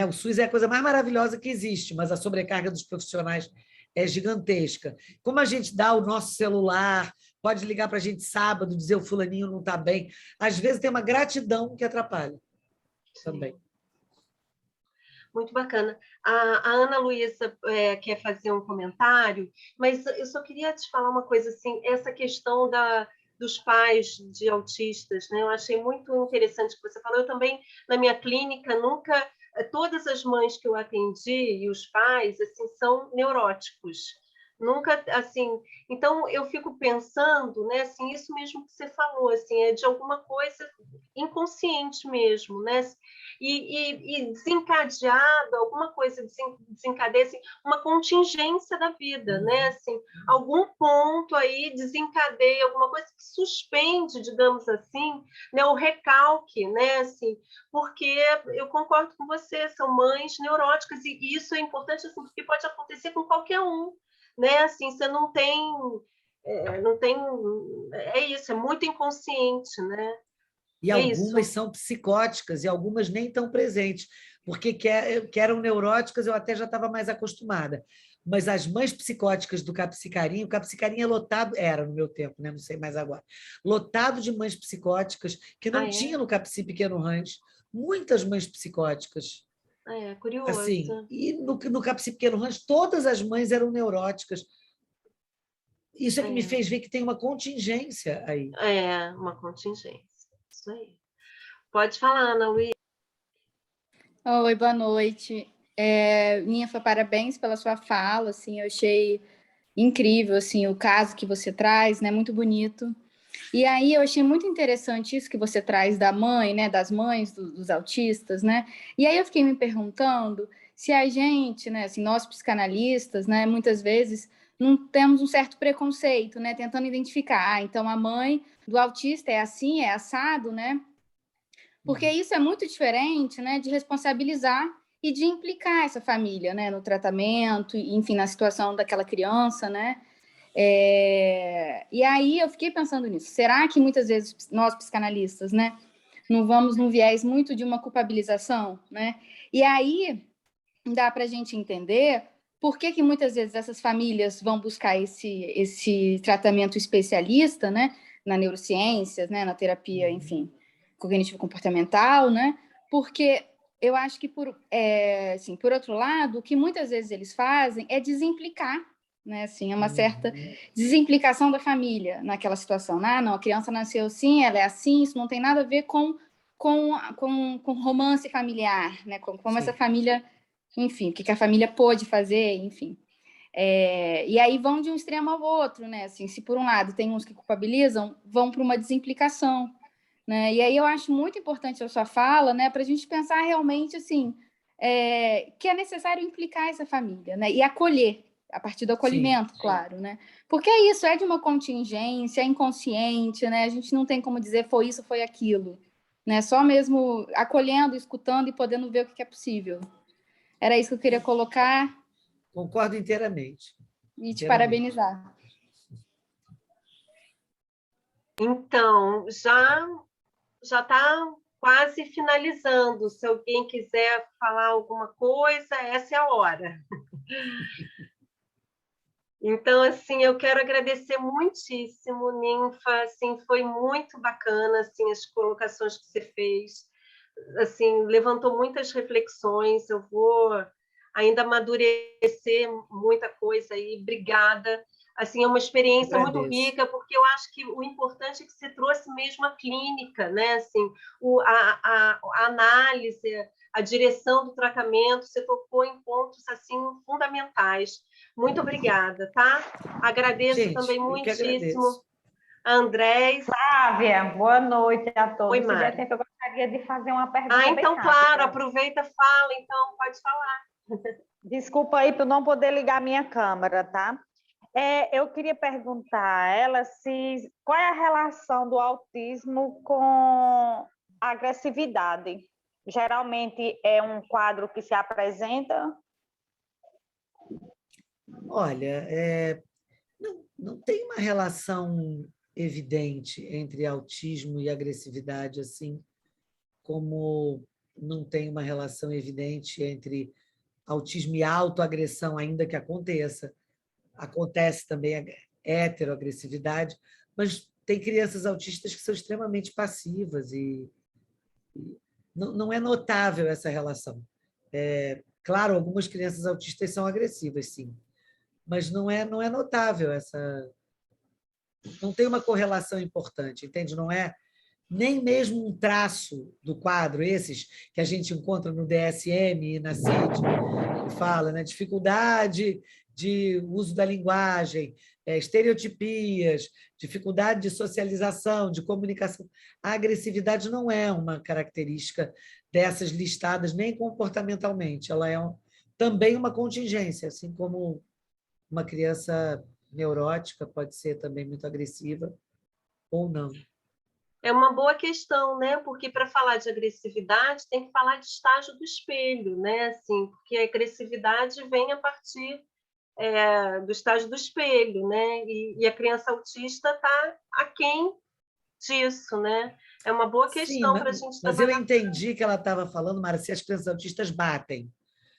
Speaker 2: O SUS é a coisa mais maravilhosa que existe, mas a sobrecarga dos profissionais é gigantesca. Como a gente dá o nosso celular, pode ligar para a gente sábado, dizer o fulaninho não está bem, às vezes tem uma gratidão que atrapalha também.
Speaker 1: Muito bacana. A Ana Luísa quer fazer um comentário, mas eu só queria te falar uma coisa, assim, essa questão dos pais de autistas, né? Eu achei muito interessante o que você falou. Eu também, na minha clínica, nunca... Todas as mães que eu atendi e os pais, assim, são neuróticos, Nunca, assim, então eu fico pensando, né, assim, isso mesmo que você falou, assim, é de alguma coisa inconsciente mesmo, né, e desencadeado, alguma coisa desencadeia, assim, uma contingência da vida, né, assim, algum ponto aí desencadeia alguma coisa que suspende, digamos assim, né, o recalque, né, assim, porque eu concordo com você, são mães neuróticas, e isso é importante, assim, porque pode acontecer com qualquer um, né? Assim, você não tem, é isso, é muito inconsciente, né?
Speaker 2: E
Speaker 1: É
Speaker 2: algumas
Speaker 1: isso.
Speaker 2: são psicóticas e algumas nem estão presentes, porque que eram neuróticas eu até já estava mais acostumada. Mas as mães psicóticas do Capsicarim, o Capsicarim é lotado, era no meu tempo, né? Não sei mais agora, lotado de mães psicóticas que não tinha no Capsi Pequeno Rancho, muitas mães psicóticas.
Speaker 1: Curioso.
Speaker 2: Assim, e no Capsi Pequeno Rancho, todas as mães eram neuróticas. Isso é que me fez ver que tem uma contingência aí.
Speaker 1: É, uma contingência. Isso aí. Pode falar, Ana Luísa.
Speaker 6: Oi, boa noite. Ninfa, parabéns pela sua fala, assim, eu achei incrível, assim, o caso que você traz, né, muito bonito. E aí eu achei muito interessante isso que você traz da mãe, né, das mães dos autistas, né? E aí eu fiquei me perguntando se a gente, né, assim, nós psicanalistas, né, muitas vezes não temos um certo preconceito, né, tentando identificar, então a mãe do autista é assim, é assado, né? Porque isso é muito diferente, né, de responsabilizar e de implicar essa família, né, no tratamento, enfim, na situação daquela criança, né? E aí eu fiquei pensando nisso. Será que muitas vezes nós psicanalistas, né, não vamos num viés muito de uma culpabilização, né? E aí dá para a gente entender por que muitas vezes essas famílias vão buscar esse tratamento especialista, né, na neurociências, né, na terapia, enfim, cognitivo-comportamental, né? Porque eu acho que, assim, por outro lado, o que muitas vezes eles fazem é desimplicar, né? Assim, é uma certa desimplicação da família naquela situação. Ah, não, a criança nasceu assim, ela é assim, isso não tem nada a ver com romance familiar, né? Como essa família, enfim, o que a família pôde fazer, enfim. E aí vão de um extremo ao outro, né? Assim, se por um lado tem uns que culpabilizam, vão para uma desimplicação, né? E aí eu acho muito importante a sua fala, né? Para a gente pensar realmente assim, que é necessário implicar essa família, né? E acolher, a partir do acolhimento, claro, né? Porque é isso, é de uma contingência, é inconsciente, né? A gente não tem como dizer foi isso, foi aquilo, né? Só mesmo acolhendo, escutando e podendo ver o que é possível. Era isso que eu queria colocar.
Speaker 2: Concordo inteiramente.
Speaker 6: E te parabenizar.
Speaker 1: Então, já está quase finalizando. Se alguém quiser falar alguma coisa, essa é a hora. Então, assim, eu quero agradecer muitíssimo, Ninfa, assim, foi muito bacana, assim, as colocações que você fez, assim, levantou muitas reflexões, eu vou ainda amadurecer muita coisa aí, obrigada. Assim, é uma experiência muito rica, porque eu acho que o importante é que você trouxe mesmo a clínica, né? Assim, a análise, a direção do tratamento, você tocou em pontos assim fundamentais. Muito obrigada, tá? Agradeço também muitíssimo a Andrés.
Speaker 7: Flávia, boa noite a todos.
Speaker 1: Oi,
Speaker 7: se der tempo, eu gostaria de fazer uma pergunta
Speaker 1: então,
Speaker 7: bem rápida.
Speaker 1: claro, aproveita, fala, então, pode falar.
Speaker 7: Desculpa aí por não poder ligar minha câmera, tá? Eu queria perguntar a ela qual é a relação do autismo com a agressividade. Geralmente é um quadro que se apresenta?
Speaker 2: Olha, não tem uma relação evidente entre autismo e agressividade, assim como não tem uma relação evidente entre autismo e autoagressão, ainda que aconteça. Acontece também a heteroagressividade, mas tem crianças autistas que são extremamente passivas e não é notável essa relação. Claro, algumas crianças autistas são agressivas, sim, mas não é notável essa. Não tem uma correlação importante, entende? Não é nem mesmo um traço do quadro, esses que a gente encontra no DSM e na CID, que fala, né? Dificuldade de uso da linguagem, estereotipias, dificuldade de socialização, de comunicação. A agressividade não é uma característica dessas listadas, nem comportamentalmente. Ela é também uma contingência, assim como uma criança neurótica pode ser também muito agressiva ou não.
Speaker 1: É uma boa questão, né? Porque para falar de agressividade tem que falar de estágio do espelho, né? Assim, porque a agressividade vem a partir do estágio do espelho, né? E a criança autista está aquém disso, né? É uma boa questão para a gente
Speaker 2: mas eu
Speaker 1: trabalhar.
Speaker 2: entendi que ela estava falando, Mara, se as crianças autistas batem.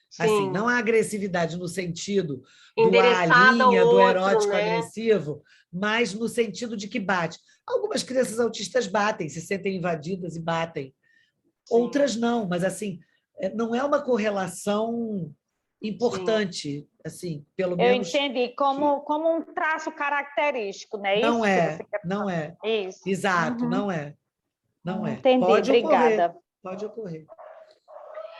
Speaker 1: Sim.
Speaker 2: Assim, não a agressividade no sentido do
Speaker 1: endereçada
Speaker 2: A linha,
Speaker 1: ao
Speaker 2: do
Speaker 1: outro,
Speaker 2: erótico
Speaker 1: né?
Speaker 2: agressivo, mas no sentido de que bate. Algumas crianças autistas batem, se sentem invadidas e batem.
Speaker 1: Sim.
Speaker 2: Outras não, mas assim, não é uma correlação importante,
Speaker 1: Sim.
Speaker 2: assim, pelo
Speaker 7: Eu
Speaker 2: menos.
Speaker 7: entendi, como um traço característico, né?
Speaker 2: Não
Speaker 7: Isso que
Speaker 2: é,
Speaker 7: você quer
Speaker 2: não
Speaker 7: falar.
Speaker 2: é.
Speaker 7: Isso.
Speaker 2: Exato, não é. Não é.
Speaker 7: Entendi,
Speaker 2: Pode
Speaker 7: obrigada.
Speaker 2: ocorrer, pode ocorrer.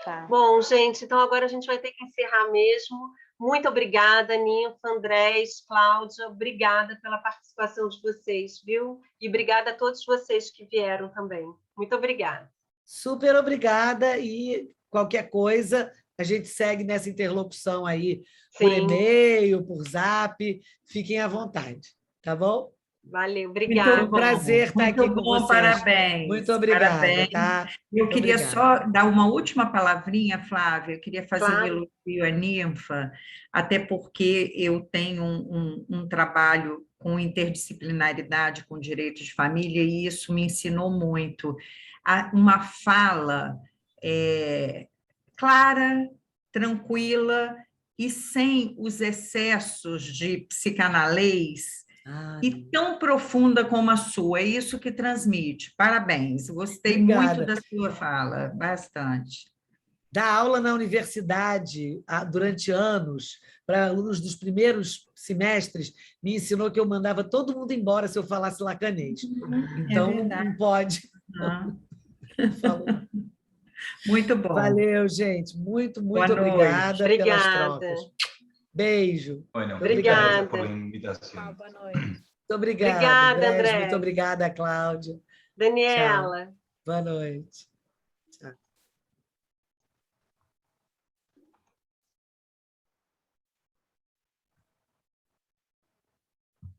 Speaker 7: Tá.
Speaker 1: Bom, gente, então agora a gente vai ter que encerrar mesmo. Muito obrigada, Ninfa, Andrés, Cláudia, obrigada pela participação de vocês, viu? E obrigada a todos vocês que vieram também. Muito obrigada.
Speaker 2: Super obrigada e qualquer coisa, a gente segue nessa interlocução aí por e-mail, por zap, fiquem à vontade, tá bom?
Speaker 1: Valeu, obrigada.
Speaker 2: Foi um prazer estar aqui com vocês.
Speaker 4: Parabéns.
Speaker 2: Muito obrigada.
Speaker 4: Parabéns.
Speaker 2: Tá?
Speaker 4: Eu queria só dar uma última palavrinha, Flávia. Eu queria fazer um elogio à Ninfa, até porque eu tenho um trabalho com interdisciplinaridade, com direitos de família, e isso me ensinou muito. Uma fala clara, tranquila e sem os excessos de psicanalês, e tão profunda como a sua. É isso que transmite. Parabéns. Gostei muito da sua fala, bastante.
Speaker 2: Dar aula na universidade durante anos, para alunos dos primeiros semestres, me ensinou que eu mandava todo mundo embora se eu falasse lacanês. Então, não pode. Falou.
Speaker 4: Muito bom.
Speaker 2: Valeu, gente. Muito obrigada pelas trocas. Beijo.
Speaker 3: Bueno,
Speaker 1: obrigada
Speaker 3: por la invitación.
Speaker 2: Boa noite. Muito obrigada, Andrés. Muito obrigada, Cláudia.
Speaker 1: Daniela.
Speaker 2: Tchau. Boa noite.